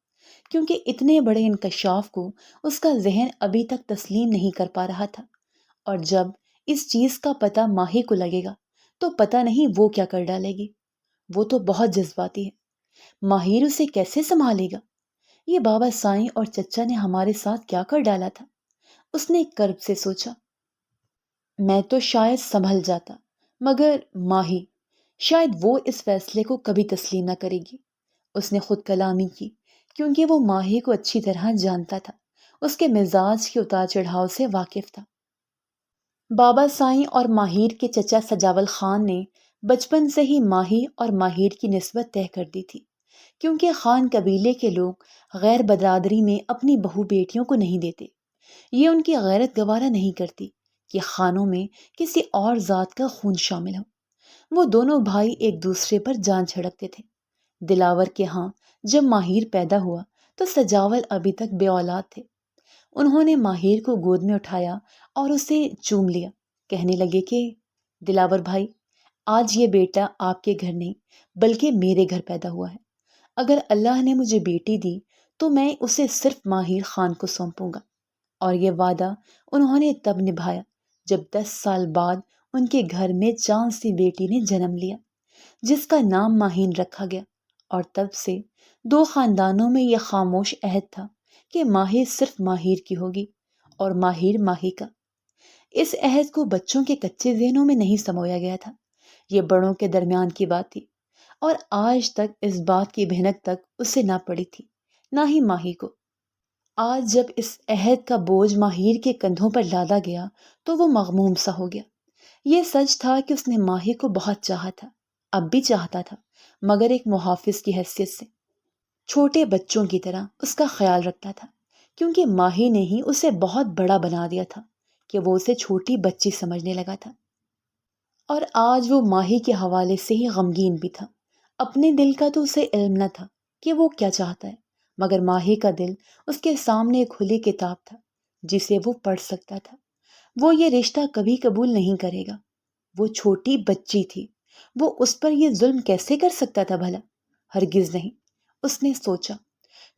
کیونکہ اتنے بڑے انکشاف کو اس کا ذہن ابھی تک تسلیم نہیں کر پا رہا تھا، اور جب اس چیز کا پتہ ماہی کو لگے گا تو پتہ نہیں وہ کیا کر ڈالے گی۔ وہ تو بہت جذباتی ہے، ماہر اسے کیسے سنبھالے گا؟ یہ بابا سائیں اور چچا نے ہمارے ساتھ کیا کر ڈالا تھا؟ اس نے کرب سے سوچا۔ میں تو شاید سنبھل جاتا، مگر ماہی، شاید وہ اس فیصلے کو کبھی تسلیم نہ کرے گی۔ اس نے خود کلامی کی، کیونکہ وہ ماہی کو اچھی طرح جانتا تھا، اس کے مزاج کے اتار چڑھاؤ سے واقف تھا۔ بابا سائیں اور ماہر کے چچا سجاول خان نے بچپن سے ہی ماہی اور ماہر کی نسبت طے کر دی تھی، کیونکہ خان قبیلے کے لوگ غیر برادری میں اپنی بہو بیٹیوں کو نہیں دیتے۔ یہ ان کی غیرت گوارا نہیں کرتی کہ خانوں میں کسی اور ذات کا خون شامل ہو۔ وہ دونوں بھائی ایک دوسرے پر جان چھڑکتے تھے۔ دلاور کے ہاں جب ماہر پیدا ہوا تو سجاول ابھی تک بے اولاد تھے۔ انہوں نے ماہر کو گود میں اٹھایا اور اسے چوم لیا، کہنے لگے کہ دلاور بھائی، آج یہ بیٹا آپ کے گھر نہیں بلکہ میرے گھر پیدا ہوا ہے۔ اگر اللہ نے مجھے بیٹی دی تو میں اسے صرف ماہر خان کو سونپوں گا۔ اور یہ وعدہ انہوں نے تب نبھایا جب 10 سال بعد ان کے گھر میں چاند سی بیٹی نے جنم لیا، جس کا نام ماہین رکھا گیا۔ اور تب سے دو خاندانوں میں یہ خاموش عہد تھا کہ ماہر صرف ماہر کی ہوگی اور ماہر ماہی کا۔ اس عہد کو بچوں کے کچے ذہنوں میں نہیں سمویا گیا تھا، یہ بڑوں کے درمیان کی بات تھی، اور آج تک اس بات کی بھنک تک اسے نہ پڑی تھی، نہ ہی ماہی کو۔ آج جب اس عہد کا بوجھ ماہر کے کندھوں پر لادا گیا تو وہ مغموم سا ہو گیا۔ یہ سچ تھا کہ اس نے ماہی کو بہت چاہا تھا، اب بھی چاہتا تھا، مگر ایک محافظ کی حیثیت سے، چھوٹے بچوں کی طرح اس کا خیال رکھتا تھا، کیونکہ ماہی نے ہی اسے بہت بڑا بنا دیا تھا کہ وہ اسے چھوٹی بچی سمجھنے لگا تھا۔ اور آج وہ ماہی کے حوالے سے ہی غمگین بھی تھا۔ اپنے دل کا تو اسے علم نہ تھا کہ وہ کیا چاہتا ہے، مگر ماہی کا دل اس کے سامنے ایک کھلی کتاب تھا جسے وہ پڑھ سکتا تھا۔ وہ یہ رشتہ کبھی قبول نہیں کرے گا۔ وہ چھوٹی بچی تھی، وہ اس پر یہ ظلم کیسے کر سکتا تھا بھلا؟ ہرگز نہیں، اس نے سوچا۔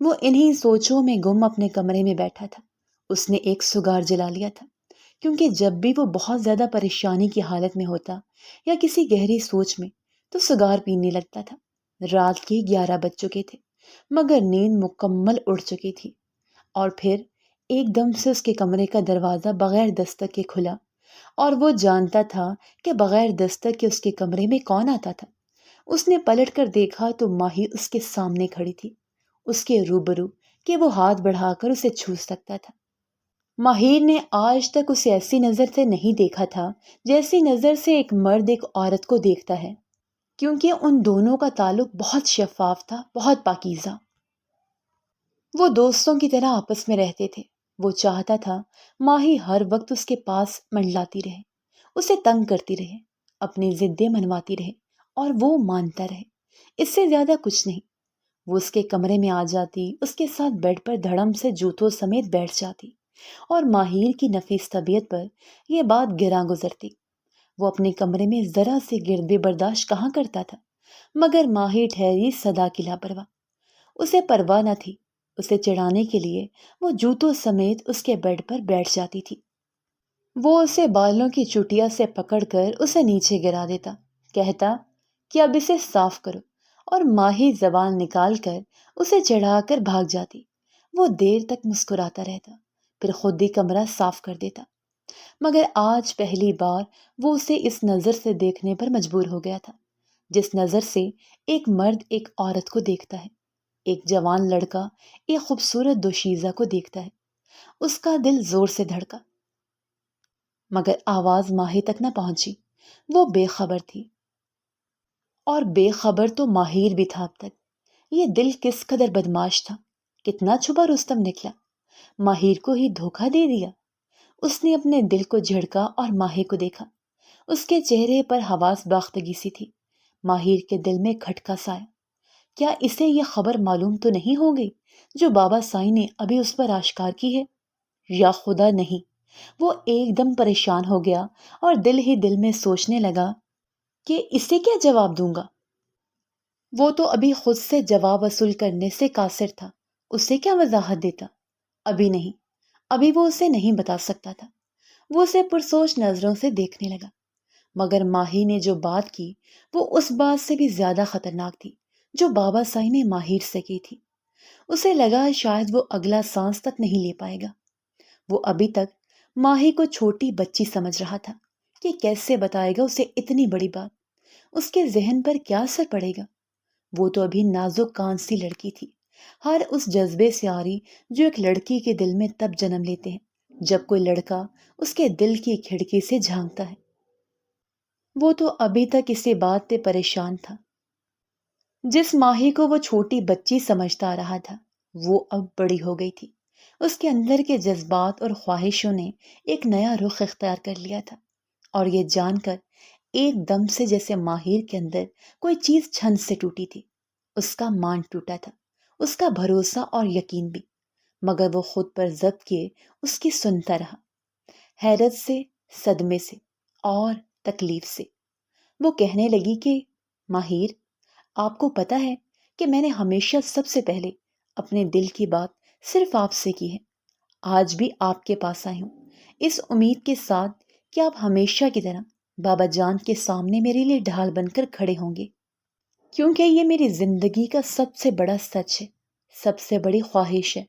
وہ انہی سوچوں میں گم اپنے کمرے میں بیٹھا تھا۔ اس نے ایک سگار جلا لیا تھا، کیونکہ جب بھی وہ بہت زیادہ پریشانی کی حالت میں ہوتا یا کسی گہری سوچ میں تو سگار پینے لگتا تھا۔ رات کے 11 بج چکے تھے، مگر نیند مکمل اڑ چکی تھی۔ اور پھر ایک دم سے اس کے کمرے کا دروازہ بغیر دستک کے کھلا، اور وہ جانتا تھا کہ بغیر دستک کے اس کے کمرے میں کون آتا تھا۔ اس نے پلٹ کر دیکھا تو ماہی اس کے سامنے کھڑی تھی، اس کے روبرو کہ وہ ہاتھ بڑھا کر اسے چھو سکتا تھا۔ ماہر نے آج تک اسے ایسی نظر سے نہیں دیکھا تھا جیسی نظر سے ایک مرد ایک عورت کو دیکھتا ہے، کیونکہ ان دونوں کا تعلق بہت شفاف تھا، بہت پاکیزہ۔ وہ دوستوں کی طرح آپس میں رہتے تھے۔ وہ چاہتا تھا ماہی ہر وقت اس کے پاس منڈلاتی رہے، اسے تنگ کرتی رہے، اپنی ضدیں منواتی رہے، اور وہ مانتا رہے۔ اس سے زیادہ کچھ نہیں۔ وہ اس کے کمرے میں آ جاتی، اس کے ساتھ بیڈ پر دھڑم سے جوتوں سمیت بیٹھ جاتی، اور ماہر کی نفیس طبیعت پر یہ بات گراں گزرتی۔ وہ اپنے کمرے میں ذرا سے گردے برداشت کہاں کرتا تھا، مگر ماہر ٹھہری سدا کی لاپرواہ۔ اسے پرواہ نہ تھی۔ اسے چڑھانے کے لیے وہ جوتوں سمیت اس کے بیڈ پر بیٹھ جاتی تھی۔ وہ اسے بالوں کی چٹیا سے پکڑ کر اسے نیچے گرا دیتا، کہتا کہ اب اسے صاف کرو، اور ماہی زبان نکال کر اسے چڑھا کر بھاگ جاتی۔ وہ دیر تک مسکراتا رہتا، پھر خود ہی کمرہ صاف کر دیتا، مگر آج پہلی بار وہ اسے اس نظر سے دیکھنے پر مجبور ہو گیا تھا، جس نظر سے ایک مرد ایک عورت کو دیکھتا ہے، ایک جوان لڑکا ایک خوبصورت دوشیزہ کو دیکھتا ہے۔ اس کا دل زور سے دھڑکا، مگر آواز ماہی تک نہ پہنچی۔ وہ بے خبر تھی، اور بے خبر تو ماہر بھی تھا اب تک۔ یہ دل کس قدر بدماش تھا، کتنا چھپا رستم نکلا، ماہر کو ہی دھوکہ دے دیا۔ اس نے اپنے دل کو جھڑکا اور ماہی کو دیکھا۔ اس کے چہرے پر حواس باختگی سی تھی۔ ماہر کے دل میں کھٹکا سا آیا، کیا اسے یہ خبر معلوم تو نہیں ہو گئی جو بابا سائی نے ابھی اس پر آشکار کی ہے؟ یا خدا نہیں! وہ ایک دم پریشان ہو گیا اور دل ہی دل میں سوچنے لگا کہ اسے کیا جواب دوں گا۔ وہ تو ابھی خود سے جواب وصول کرنے سے قاصر تھا، اسے کیا وضاحت دیتا؟ ابھی نہیں، ابھی وہ اسے نہیں بتا سکتا تھا۔ وہ اسے پرسوچ نظروں سے دیکھنے لگا، مگر ماہی نے جو بات کی وہ اس بات سے بھی زیادہ خطرناک تھی جو بابا سائی نے ماہر سے کی تھی۔ اسے لگا شاید وہ اگلا سانس تک نہیں لے پائے گا۔ وہ ابھی تک ماہی کو چھوٹی بچی سمجھ رہا تھا کہ کیسے بتائے گا اسے اتنی بڑی بات، اس کے ذہن پر کیا اثر پڑے گا۔ وہ تو ابھی نازک کان سی لڑکی تھی، ہر اس جذبے سے آری جو ایک لڑکی کے دل میں تب جنم لیتے ہیں جب کوئی لڑکا اس کے دل کی کھڑکی سے جھانکتا ہے۔ وہ تو ابھی تک اسی بات پہ پریشان تھا جس ماہی کو وہ چھوٹی بچی سمجھتا آ رہا تھا، وہ اب بڑی ہو گئی تھی۔ اس کے اندر کے جذبات اور خواہشوں نے ایک نیا رخ اختیار کر لیا تھا، اور یہ جان کر ایک دم سے جیسے ماہر کے اندر کوئی چیز چھن سے ٹوٹی تھی۔ اس کا مان ٹوٹا تھا، اس کا بھروسہ اور یقین بھی، مگر وہ خود پر ضبط کیے اس کی سنتا رہا، حیرت سے، صدمے سے اور تکلیف سے۔ وہ کہنے لگی کہ ماہر، آپ کو پتا ہے کہ میں نے ہمیشہ سب سے پہلے اپنے دل کی بات صرف آپ سے کی ہے۔ آج بھی آپ کے پاس آئی ہوں، اس امید کے ساتھ کہ آپ ہمیشہ کی طرح بابا جان کے سامنے میرے لیے ڈھال بن کر کھڑے ہوں گے، کیونکہ یہ میری زندگی کا سب سے بڑا سچ ہے، سب سے بڑی خواہش ہے۔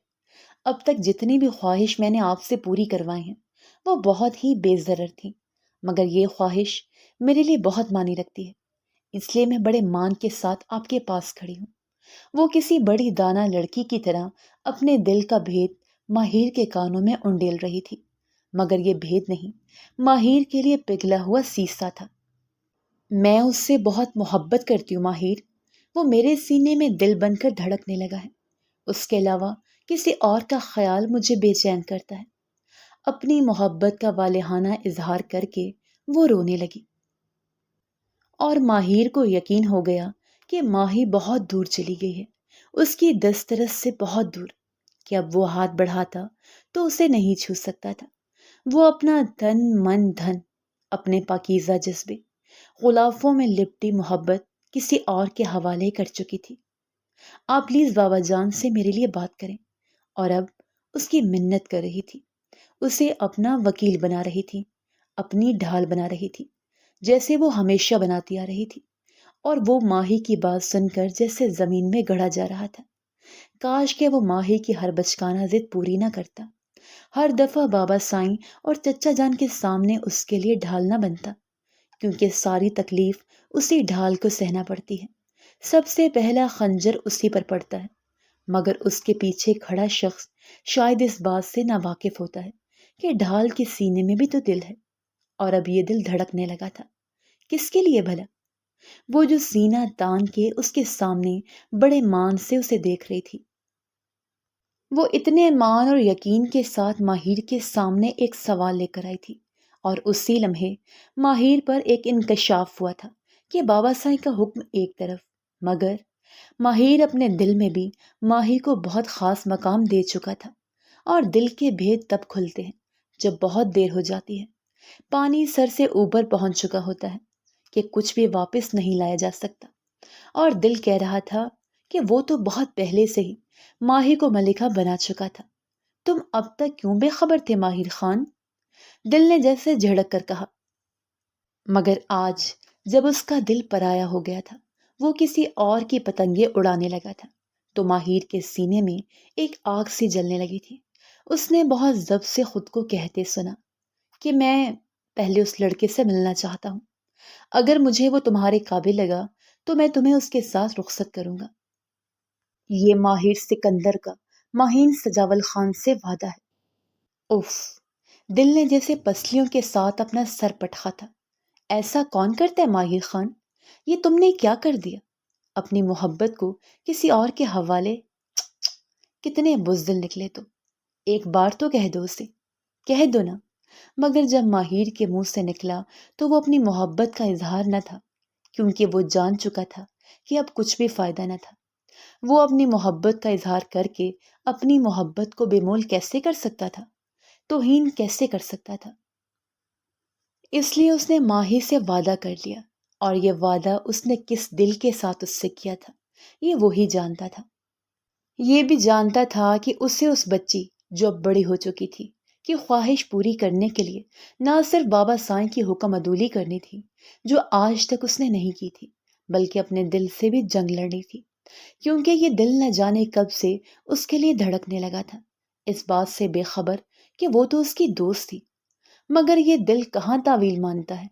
اب تک جتنی بھی خواہش میں نے آپ سے پوری کروائی ہیں، وہ بہت ہی بے ضرر تھی، مگر یہ خواہش میرے لیے بہت معنی رکھتی ہے، اس لیے میں بڑے مان کے ساتھ آپ کے پاس کھڑی ہوں۔ وہ کسی بڑی دانا لڑکی کی طرح اپنے دل کا بھید ماہر کے کانوں میں انڈیل رہی تھی، مگر یہ بھید نہیں، ماہر کے لیے پگھلا ہوا سیسا تھا۔ میں اس سے بہت محبت کرتی ہوں ماہر، وہ میرے سینے میں دل بن کر دھڑکنے لگا ہے، اس کے علاوہ کسی اور کا خیال مجھے بے چین کرتا ہے۔ اپنی محبت کا والہانہ اظہار کر کے وہ رونے لگی، اور ماہر کو یقین ہو گیا کہ ماہی بہت دور چلی گئی ہے، اس کی دسترس سے بہت دور، کہ اب وہ ہاتھ بڑھاتا تو اسے نہیں چھو سکتا تھا۔ وہ اپنا تن من دھن، اپنے پاکیزہ جذبے، غلافوں میں لپٹی محبت کسی اور کے حوالے کر چکی تھی۔ آپ پلیز بابا جان سے میرے لیے بات کریں، اور اب اس کی منت کر رہی تھی، اسے اپنا وکیل بنا رہی تھی، اپنی ڈھال بنا رہی تھی، جیسے وہ ہمیشہ بناتی آ رہی تھی۔ اور وہ ماہی کی بات سن کر جیسے زمین میں گڑا جا رہا تھا۔ کاش کہ وہ ماہی کی ہر بچکانہ ضد پوری نہ کرتا، ہر دفعہ بابا سائیں اور چچا جان کے سامنے اس کے لیے ڈھال نہ بنتا، کیونکہ ساری تکلیف اسی ڈھال کو سہنا پڑتی ہے، سب سے پہلا خنجر اسی پر پڑتا ہے، مگر اس کے پیچھے کھڑا شخص شاید اس بات سے ناواقف ہوتا ہے کہ ڈھال کے سینے میں بھی تو دل ہے، اور اب یہ دل دھڑکنے لگا تھا۔ کس کے لیے بھلا؟ وہ جو سینہ تان کے اس کے سامنے بڑے مان سے اسے دیکھ رہی تھی، وہ اتنے مان اور یقین کے ساتھ ماہر کے سامنے ایک سوال لے کر آئی تھی، اور اسی لمحے ماہر پر ایک انکشاف ہوا تھا کہ بابا سائیں کا حکم ایک طرف، مگر ماہر اپنے دل میں بھی ماہی کو بہت خاص مقام دے چکا تھا، اور دل کے بھید تب کھلتے ہیں جب بہت دیر ہو جاتی ہے، پانی سر سے اوپر پہنچ چکا ہوتا ہے کہ کچھ بھی واپس نہیں لایا جا سکتا، اور دل کہہ رہا تھا کہ وہ تو بہت پہلے سے ہی ماہی کو ملکہ بنا چکا تھا، تم اب تک کیوں بے خبر تھے ماہر خان؟ دل نے جیسے جھڑک کر کہا۔ مگر آج جب اس کا دل پرایا ہو گیا تھا، وہ کسی اور کی پتنگیں اڑانے لگا تھا، تو ماہر کے سینے میں ایک آگ سی جلنے لگی تھی۔ اس نے بہت ضبط سے خود کو کہتے سنا کہ میں پہلے اس لڑکے سے ملنا چاہتا ہوں، اگر مجھے وہ تمہارے قابل لگا تو میں تمہیں اس کے ساتھ رخصت کروں گا۔ یہ ماہر سکندر کا ماہین سجاول خان سے وعدہ ہے۔ اف، دل نے جیسے پسلیوں کے ساتھ اپنا سر پٹخا تھا۔ ایسا کون کرتا ہے ماہر خان؟ یہ تم نے کیا کر دیا؟ اپنی محبت کو کسی اور کے حوالے؟ کتنے بزدل نکلے تم! ایک بار تو کہہ دو اسے، کہہ دو نا۔ مگر جب ماہر کے منہ سے نکلا تو وہ اپنی محبت کا اظہار نہ تھا، کیونکہ وہ جان چکا تھا کہ اب کچھ بھی فائدہ نہ تھا۔ وہ اپنی محبت کا اظہار کر کے اپنی محبت کو بے مول کیسے کر سکتا تھا، توہین کیسے کر سکتا تھا؟ اس لیے اس نے ماہی سے وعدہ کر لیا، اور یہ وعدہ اس نے کس دل کے ساتھ اس سے کیا تھا یہ وہی جانتا تھا۔ یہ بھی جانتا تھا کہ اسے اس بچی جو اب بڑی ہو چکی تھی کی خواہش پوری کرنے کے لیے نہ صرف بابا سائیں کی حکم عدولی کرنی تھی، جو آج تک اس نے نہیں کی تھی، بلکہ اپنے دل سے بھی جنگ لڑنی تھی، کیونکہ یہ دل نہ جانے کب سے اس کے لیے دھڑکنے لگا تھا، اس بات سے بے خبر کہ وہ تو اس کی دوست تھی، مگر یہ دل کہاں تعویل مانتا ہے،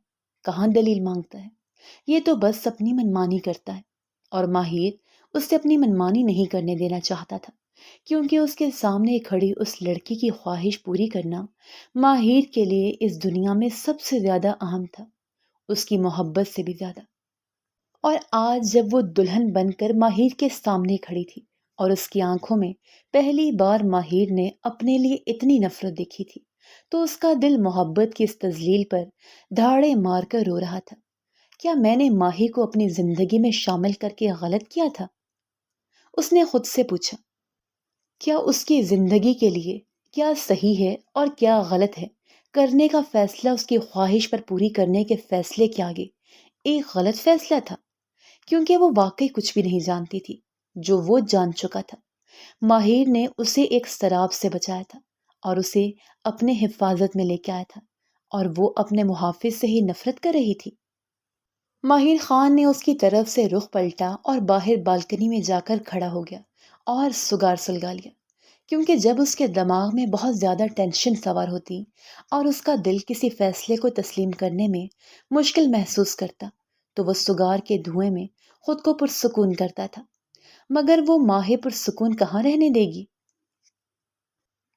کہاں دلیل مانگتا ہے، یہ تو بس اپنی منمانی کرتا ہے، اور ماہر اس سے اپنی منمانی نہیں کرنے دینا چاہتا تھا، کیونکہ اس کے سامنے کھڑی اس لڑکی کی خواہش پوری کرنا ماہر کے لیے اس دنیا میں سب سے زیادہ اہم تھا، اس کی محبت سے بھی زیادہ۔ اور آج جب وہ دلہن بن کر ماہر کے سامنے کھڑی تھی اور اس کی آنکھوں میں پہلی بار ماہر نے اپنے لیے اتنی نفرت دیکھی تھی، تو اس کا دل محبت کی اس تذلیل پر دھاڑے مار کر رو رہا تھا۔ کیا میں نے ماہی کو اپنی زندگی میں شامل کر کے غلط کیا تھا؟ اس نے خود سے پوچھا۔ کیا اس کی زندگی کے لیے کیا صحیح ہے اور کیا غلط ہے کرنے کا فیصلہ اس کی خواہش پر پوری کرنے کے فیصلے کے آگے ایک غلط فیصلہ تھا؟ کیونکہ وہ واقعی کچھ بھی نہیں جانتی تھی جو وہ جان چکا تھا۔ ماہر نے اسے ایک سراب سے بچایا تھا اور اسے اپنے حفاظت میں لے کے آیا تھا، اور وہ اپنے محافظ سے ہی نفرت کر رہی تھی۔ ماہر خان نے اس کی طرف سے رخ پلٹا اور باہر بالکنی میں جا کر کھڑا ہو گیا اور سگار سلگا لیا، کیونکہ جب اس کے دماغ میں بہت زیادہ ٹینشن سوار ہوتی اور اس کا دل کسی فیصلے کو تسلیم کرنے میں مشکل محسوس کرتا، تو وہ سگار کے دھوئیں میں خود کو پرسکون کرتا تھا۔ مگر وہ ماہر پرسکون کہاں رہنے دے گی؟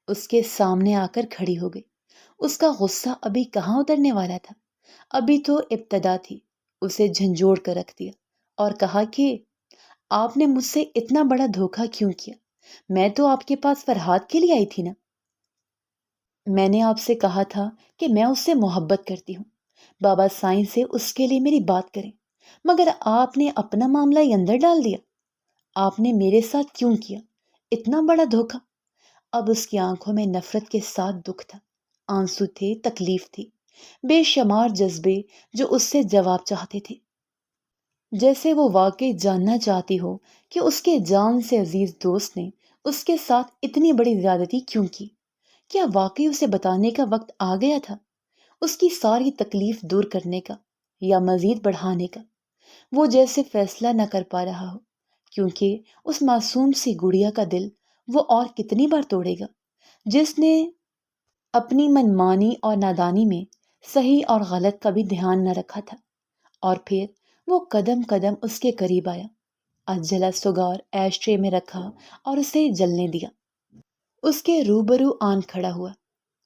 اس کے سامنے آ کر کھڑی ہو گئی۔ اس کا غصہ ابھی کہاں اترنے والا تھا، ابھی تو ابتدا تھی۔ اسے جھنجھوڑ کر رکھ دیا اور کہا کہ آپ نے مجھ سے اتنا بڑا دھوکہ کیوں کیا؟ میں تو آپ کے پاس فرہاد کے لیے آئی تھی نا۔ میں نے آپ سے کہا تھا کہ میں اس سے محبت کرتی ہوں، بابا سائیں سے اس کے لیے میری بات کریں، مگر آپ نے اپنا معاملہ ہی اندر ڈال دیا۔ آپ نے میرے ساتھ کیوں کیا اتنا بڑا دھوکہ؟ اب اس کی آنکھوں میں نفرت کے ساتھ دکھ تھا، آنسو تھے، تکلیف تھی، بے شمار جذبے جو اس سے جواب چاہتے تھے، جیسے وہ واقعی جاننا چاہتی ہو کہ اس کے جان سے عزیز دوست نے اس کے ساتھ اتنی بڑی زیادتی کیوں کی۔ کیا واقعی اسے بتانے کا وقت آ گیا تھا، اس کی ساری تکلیف دور کرنے کا یا مزید بڑھانے کا؟ وہ جیسے فیصلہ نہ کر پا رہا ہو، کیونکہ اس معصوم سی گڑیا کا دل وہ اور کتنی بار توڑے گا، جس نے اپنی منمانی اور نادانی میں صحیح اور غلط کا بھی دھیان نہ رکھا تھا۔ اور پھر وہ قدم قدم اس کے قریب آیا اور جلا سگار ایش ٹرے میں رکھا اور اسے جلنے دیا۔ اس کے روبرو آن کھڑا ہوا۔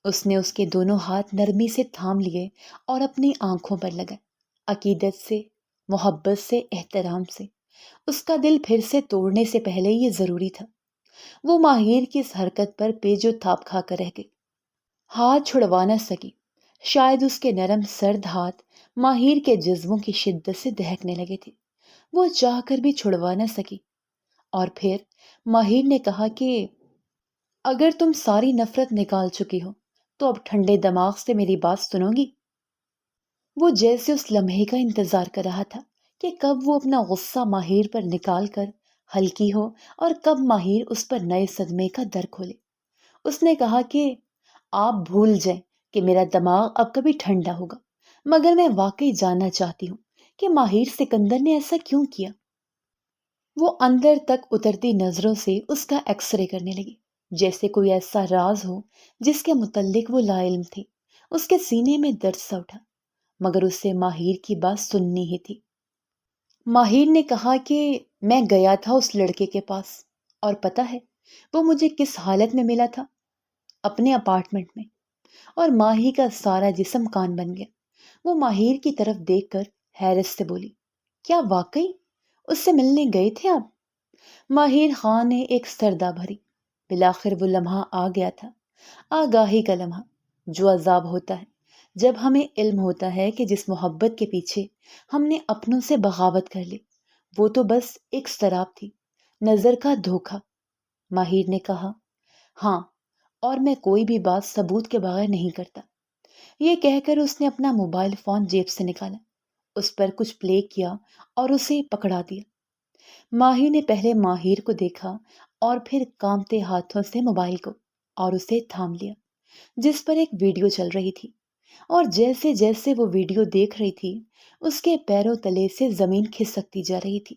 اس نے اس کے دونوں ہاتھ نرمی سے تھام لیے اور اپنی آنکھوں پر لگا، عقیدت سے، محبت سے، احترام سے۔ اس کا دل پھر سے توڑنے سے پہلے یہ ضروری تھا۔ وہ ماہر کی اس حرکت پر پیچ و تاب کھا کر رہ گئی، ہاتھ چھڑوا نہ سکی۔ شاید اس کے نرم سرد ہاتھ ماہر کے جذبوں کی شدت سے دہکنے لگے تھے، وہ چاہ کر بھی چھڑوا نہ سکی۔ اور پھر ماہر نے کہا کہ اگر تم ساری نفرت نکال چکی ہو تو اب ٹھنڈے دماغ سے میری بات سنو گی؟ وہ جیسے اس لمحے کا انتظار کر رہا تھا کہ کب وہ اپنا غصہ ماہر پر نکال کر ہلکی ہو اور کب ماہر اس پر نئے صدمے کا در کھولے۔ اس نے کہا کہ آپ بھول جائیں کہ میرا دماغ اب کبھی ٹھنڈا ہوگا، مگر میں واقعی جاننا چاہتی ہوں کہ ماہر سکندر نے ایسا کیوں کیا۔ وہ اندر تک اترتی نظروں سے اس کا ایکس رے کرنے لگی، جیسے کوئی ایسا راز ہو جس کے متعلق وہ لا علم تھی۔ اس کے سینے میں درد سا اٹھا، مگر اسے ماہر کی بات سننی ہی تھی۔ ماہر نے کہا کہ میں گیا تھا اس لڑکے کے پاس، اور پتہ ہے وہ مجھے کس حالت میں ملا تھا؟ اپنے اپارٹمنٹ میں۔ اور ماہی کا سارا جسم کان بن گیا۔ وہ ماہر کی طرف دیکھ کر حیرت سے بولی، کیا واقعی اس سے ملنے گئے تھے آپ؟ ماہر خان نے ایک سردا بھری۔ بالآخر وہ لمحہ آ گیا تھا، آگاہی کا لمحہ، جو عذاب ہوتا ہے جب ہمیں علم ہوتا ہے کہ جس محبت کے پیچھے ہم نے اپنوں سے بغاوت کر لی وہ تو بس ایک سراب تھی، نظر کا دھوکہ۔ ماہر نے کہا، ہاں، اور میں کوئی بھی بات ثبوت کے بغیر نہیں کرتا۔ یہ کہہ کر اس نے اپنا موبائل فون جیب سے نکالا، اس پر کچھ پلے کیا اور اسے پکڑا دیا۔ ماہر نے پہلے ماہر کو دیکھا اور پھر کانپتے ہاتھوں سے موبائل کو، اور اسے تھام لیا جس پر ایک ویڈیو چل رہی تھی۔ اور جیسے جیسے وہ ویڈیو دیکھ رہی تھی اس کے پیروں تلے سے زمین کھسکتی جا رہی تھی،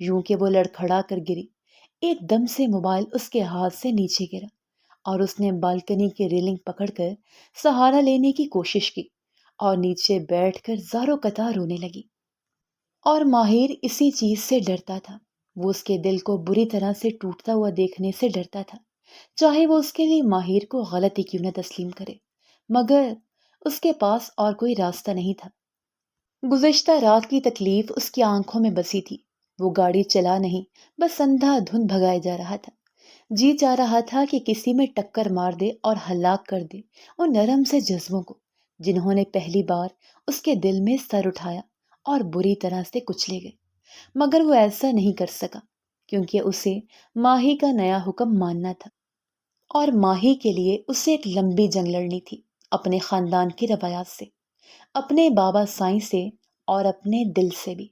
یوں کہ وہ لڑکھڑا کر گری۔ ایک دم سے موبائل اس کے ہاتھ سے نیچے گرا اور اس نے بالکنی کی ریلنگ پکڑ کر سہارا لینے کی کوشش کی اور نیچے بیٹھ کر زاروں قطار رونے لگی۔ اور ماہر اسی چیز سے ڈرتا تھا، وہ اس کے دل کو بری طرح سے ٹوٹتا ہوا دیکھنے سے ڈرتا تھا، چاہے وہ اس کے لیے ماہر کو غلطی کیوں نہ تسلیم کرے، مگر اس کے پاس اور کوئی راستہ نہیں تھا۔ گزشتہ رات کی تکلیف اس کی آنکھوں میں بسی تھی۔ وہ گاڑی چلا نہیں، بس اندھا دھند بھگائے جا رہا تھا۔ جی چاہ رہا تھا کہ کسی میں ٹکر مار دے اور ہلاک کر دے ان نرم سے جذبوں کو، جنہوں نے پہلی بار اس کے دل میں سر اٹھایا اور بری طرح سے کچلے گئے۔ مگر وہ ایسا نہیں کر سکا، کیونکہ اسے ماہی کا نیا حکم ماننا تھا، اور ماہی کے لیے اسے ایک لمبی جنگ لڑنی تھی، اپنے خاندان کی روایات سے، اپنے بابا سائیں سے، اور اپنے دل سے بھی،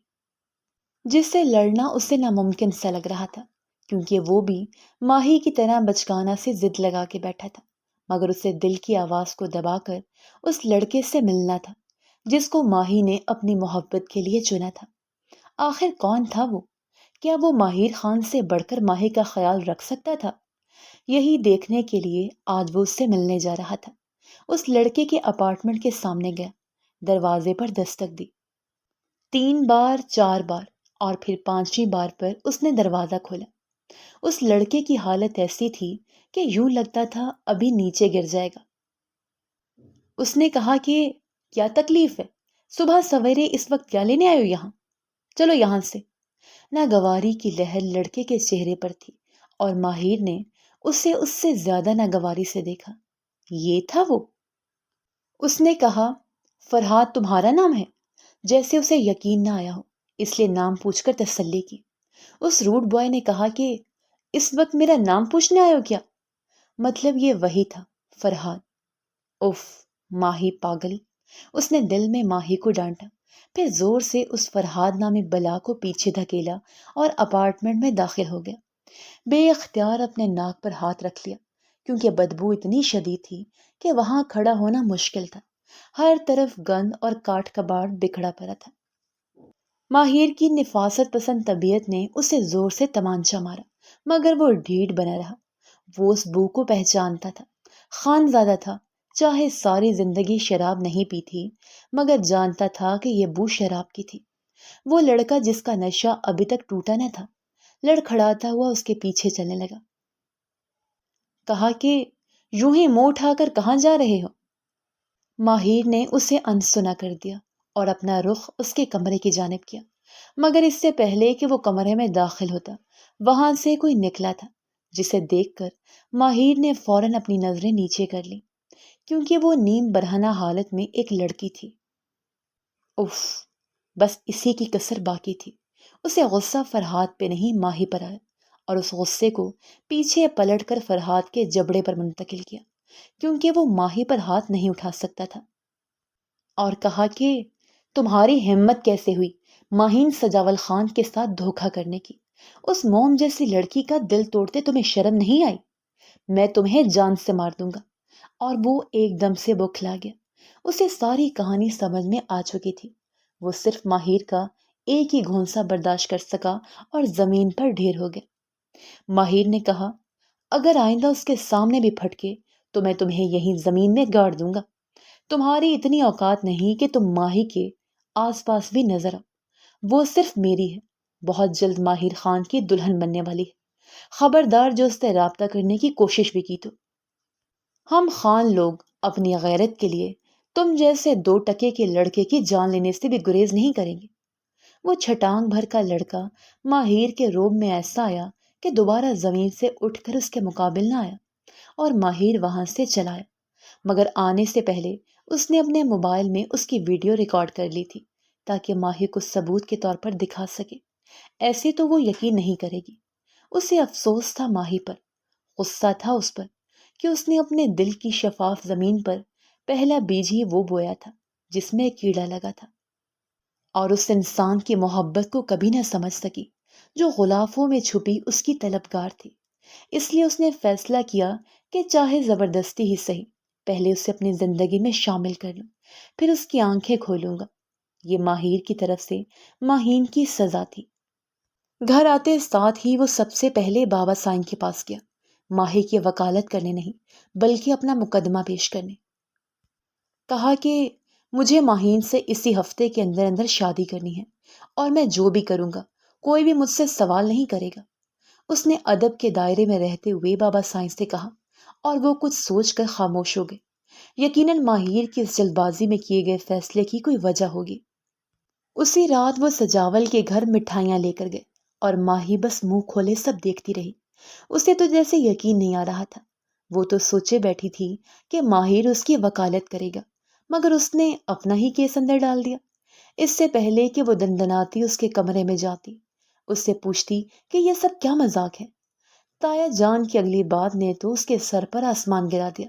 جس سے لڑنا اسے ناممکن سا لگ رہا تھا، کیونکہ وہ بھی ماہی کی طرح بچگانہ سے ضد لگا کے بیٹھا تھا، مگر اسے دل کی آواز کو دبا کر اس لڑکے سے ملنا تھا جس کو ماہی نے اپنی محبت کے لیے چنا تھا۔ آخر کون تھا وہ؟ کیا وہ ماہر خان سے بڑھ کر ماہی کا خیال رکھ سکتا تھا؟ یہی دیکھنے کے لیے آج وہ اس سے ملنے جا رہا تھا۔ اس لڑکے کے اپارٹمنٹ کے سامنے گیا، دروازے پر دستک دی، 3 بار 4 بار، اور پھر 5ویں بار پر اس نے دروازہ کھولا۔ اس لڑکے کی حالت ایسی تھی کہ یوں لگتا تھا ابھی نیچے گر جائے گا۔ اس نے کہا کہ کیا تکلیف ہے؟ صبح سویرے اس وقت کیا لینے آئے ہو یہاں؟ چلو یہاں سے۔ ناگواری کی لہر لڑکے کے چہرے پر تھی، اور ماہر نے اسے اس سے زیادہ ناگواری سے دیکھا۔ یہ تھا وہ۔ اس نے کہا، فرحاد تمہارا نام ہے؟ جیسے اسے یقین نہ آیا ہو، اس لیے نام پوچھ کر تسلی کی۔ اس روڈ بوائے نے کہا کہ اس وقت میرا نام پوچھنے آئے ہو کیا؟ مطلب یہ وہی تھا، فرحاد۔ اف، ماہی پاگل! اس نے دل میں ماہی کو ڈانٹا، پھر زور سے اس فرحاد نامی بلا کو پیچھے دھکیلا اور اپارٹمنٹ میں داخل ہو گیا۔ بے اختیار اپنے ناک پر ہاتھ رکھ لیا، کیونکہ بدبو اتنی شدید تھی کہ وہاں کھڑا ہونا مشکل تھا۔ ہر طرف گند اور کاٹ کباڑ بکھڑا پڑا تھا۔ ماہر کی نفاست پسند طبیعت نے اسے زور سے تمانچہ مارا، مگر وہ ڈھیٹ بنا رہا۔ وہ اس بو کو پہچانتا تھا۔ خانزادہ تھا، چاہے ساری زندگی شراب نہیں پی تھی، مگر جانتا تھا کہ یہ بو شراب کی تھی۔ وہ لڑکا جس کا نشہ ابھی تک ٹوٹا نہ تھا، لڑکھڑاتا ہوا اس کے پیچھے چلنے لگا۔ کہا کہ یوں ہی منہ اٹھا کر کہاں جا رہے ہو؟ ماہر نے اسے انسنا کر دیا اور اپنا رخ اس کے کمرے کی جانب کیا، مگر اس سے پہلے کہ وہ کمرے میں داخل ہوتا، وہاں سے کوئی نکلا تھا، جسے دیکھ کر ماہر نے فوراً اپنی نظریں نیچے کر لی، کیونکہ وہ نیم برہنہ حالت میں ایک لڑکی تھی۔ اف، بس اسی کی کسر باقی تھی۔ اسے غصہ فرحاد پہ نہیں ماہی پر آیا، اور اس غصے کو پیچھے پلٹ کر فرحاد کے جبڑے پر منتقل کیا، کیونکہ وہ ماہی پر ہاتھ نہیں اٹھا سکتا تھا، اور کہا کہ تمہاری ہمت کیسے ہوئی ماہین سجاول خان کے ساتھ دھوکہ کرنے کی؟ اس موم جیسی لڑکی کا دل توڑتے تمہیں شرم نہیں آئی؟ میں تمہیں جان سے مار دوں گا۔ اور وہ ایک دم سے بوکھلا گیا۔ اسے ساری کہانی سمجھ میں آ چکی تھی۔ وہ صرف ماہر کا ایک ہی گھونسا برداشت کر سکا اور زمین پر ڈھیر ہو گیا۔ ماہر نے کہا، اگر آئندہ اس کے سامنے بھی پھٹکے تو میں تمہیں یہیں زمین میں گاڑ دوں گا۔ تمہاری اتنی اوقات نہیں کہ تم ماہی کے آس پاس بھی نظر آؤ۔ وہ صرف میری ہے، بہت جلد ماہر خان کی دلہن بننے والی ہے۔ خبردار جو اس سے رابطہ کرنے کی کوشش بھی کی تو۔ ہم خان لوگ اپنی غیرت کے لیے تم جیسے 2 ٹکے کے لڑکے کی جان لینے سے بھی گریز نہیں کریں گے۔ وہ چھٹانگ بھر کا لڑکا ماہر کے روب میں ایسا آیا کہ دوبارہ زمین سے اٹھ کر اس کے مقابل نہ آیا، اور ماہر وہاں سے چلایا، مگر آنے سے پہلے اس نے اپنے موبائل میں اس کی ویڈیو ریکارڈ کر لی تھی، تاکہ ماہر کو ثبوت کے طور پر دکھا سکے۔ ایسے تو وہ یقین نہیں کرے گی۔ اسے افسوس تھا ماہی پر، غصہ تھا اس پر کہ اس نے اپنے دل کی شفاف زمین پر پہلا بیج ہی وہ بویا تھا جس میں کیڑا لگا تھا، اور اس انسان کی محبت کو کبھی نہ سمجھ سکی جو غلافوں میں چھپی اس کی طلبگار تھی۔ اس لیے اس نے فیصلہ کیا کہ چاہے زبردستی ہی صحیح، پہلے اسے اپنی زندگی میں شامل کر لوں، پھر اس کی آنکھیں کھولوں گا۔ یہ ماہر کی طرف سے ماہین کی سزا تھی۔ گھر آتے ساتھ ہی وہ سب سے پہلے بابا سائن کے پاس گیا، ماہی کی وکالت کرنے نہیں بلکہ اپنا مقدمہ پیش کرنے۔ کہا کہ مجھے ماہین سے اسی ہفتے کے اندر اندر شادی کرنی ہے، اور میں جو بھی کروں گا کوئی بھی مجھ سے سوال نہیں کرے گا۔ اس نے ادب کے دائرے میں رہتے ہوئے بابا سائن سے کہا، اور وہ کچھ سوچ کر خاموش ہو گئے۔ یقیناً ماہر کی اس جلد بازی میں کیے گئے فیصلے کی کوئی وجہ ہوگی۔ اسی رات وہ سجاول کے گھر مٹھائیاں لے کر گئے اور ماہی بس منہ کھولے سب دیکھتی رہی۔ اسے تو جیسے یقین نہیں آ رہا تھا۔ وہ تو سوچے بیٹھی تھی کہ ماہر اس کی وکالت کرے گا، مگر اس نے اپنا ہی کیس اندر ڈال دیا۔ اس سے پہلے کہ وہ دندناتی اس کے کمرے میں جاتی، اس سے پوچھتی کہ یہ سب کیا مذاق ہے، تایا جان کی اگلی بات نے تو اس کے سر پر آسمان گرا دیا۔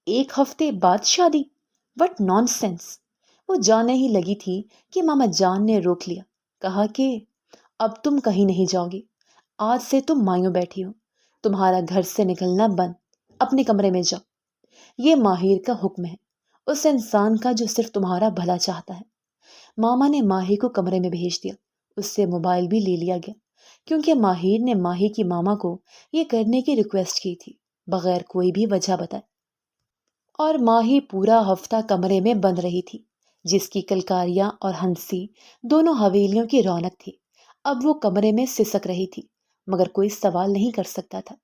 1 ہفتے بعد شادی؟ What naan sense! وہ جانے ہی لگی تھی کہ ماما جان نے روک لیا، کہا کہ اب تم کہیں نہیں جاؤ گی، آج سے تم مایوں بیٹھی ہو، تمہارا گھر سے نکلنا بند، اپنے کمرے میں جاؤ۔ یہ ماہر کا حکم ہے، اس انسان کا جو صرف تمہارا بھلا چاہتا ہے۔ ماما نے ماہی کو کمرے میں بھیج دیا، اس سے موبائل بھی لے لیا گیا، کیونکہ ماہر نے ماہی کی ماما کو یہ کرنے کی ریکویسٹ کی تھی، بغیر کوئی بھی وجہ بتائے۔ اور ماہی پورا ہفتہ کمرے میں بند رہی تھی، جس کی کلکاریاں اور ہنسی دونوں حویلیوں کی رونق تھی۔ اب وہ کمرے میں سسک رہی تھی، مگر کوئی سوال نہیں کر سکتا تھا،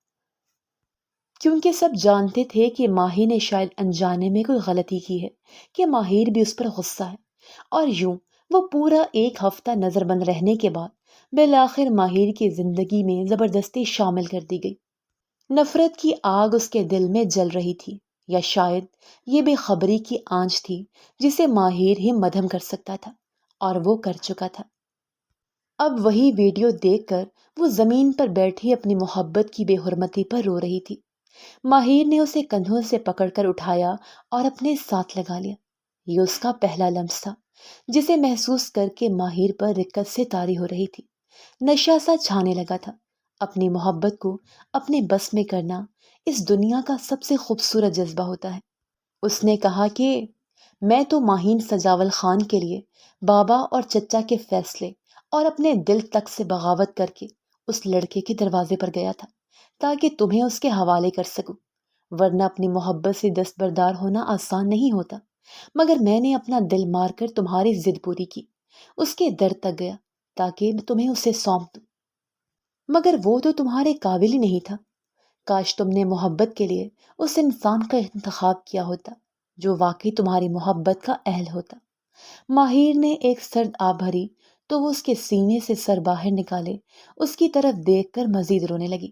کیونکہ سب جانتے تھے کہ ماہی نے شاید انجانے میں کوئی غلطی کی ہے، کہ ماہر بھی اس پر غصہ ہے۔ اور یوں وہ پورا 1 ہفتہ نظر بند رہنے کے بعد بالآخر ماہر کی زندگی میں زبردستی شامل کر دی گئی۔ نفرت کی آگ اس کے دل میں جل رہی تھی، یا شاید یہ بے خبری کی آنچ تھی جسے ماہر ہی مدھم کر سکتا تھا، اور وہ کر چکا تھا۔ اب وہی ویڈیو دیکھ کر وہ زمین پر بیٹھی اپنی محبت کی بے حرمتی پر رو رہی تھی۔ ماہر نے اسے کندھوں سے پکڑ کر اٹھایا اور اپنے ساتھ لگا لیا۔ یہ اس کا پہلا لمس تھا، جسے محسوس کر کے ماہر پر رکت سے طاری ہو رہی تھی۔ نشہ سا چھانے لگا تھا۔ اپنی محبت کو اپنے بس میں کرنا اس دنیا کا سب سے خوبصورت جذبہ ہوتا ہے۔ اس نے کہا کہ میں تو ماہین سجاول خان کے لیے بابا اور چچا کے فیصلے اور اپنے دل تک سے بغاوت کر کے اس لڑکے کے دروازے پر گیا تھا، تاکہ تمہیں اس کے حوالے کر سکوں، ورنہ اپنی محبت سے دستبردار ہونا آسان نہیں ہوتا۔ مگر میں نے اپنا دل مار کر تمہاری ضد پوری کی، اس کے در تک گیا تاکہ میں تمہیں اسے سونپ دوں، مگر وہ تو تمہارے قابل ہی نہیں تھا۔ کاش تم نے محبت کے لیے اس انسان کا انتخاب کیا ہوتا جو واقعی تمہاری محبت کا اہل ہوتا۔ ماہر نے ایک سرد آہ بھری تو وہ اس کے سینے سے سر باہر نکالے اس کی طرف دیکھ کر مزید رونے لگی۔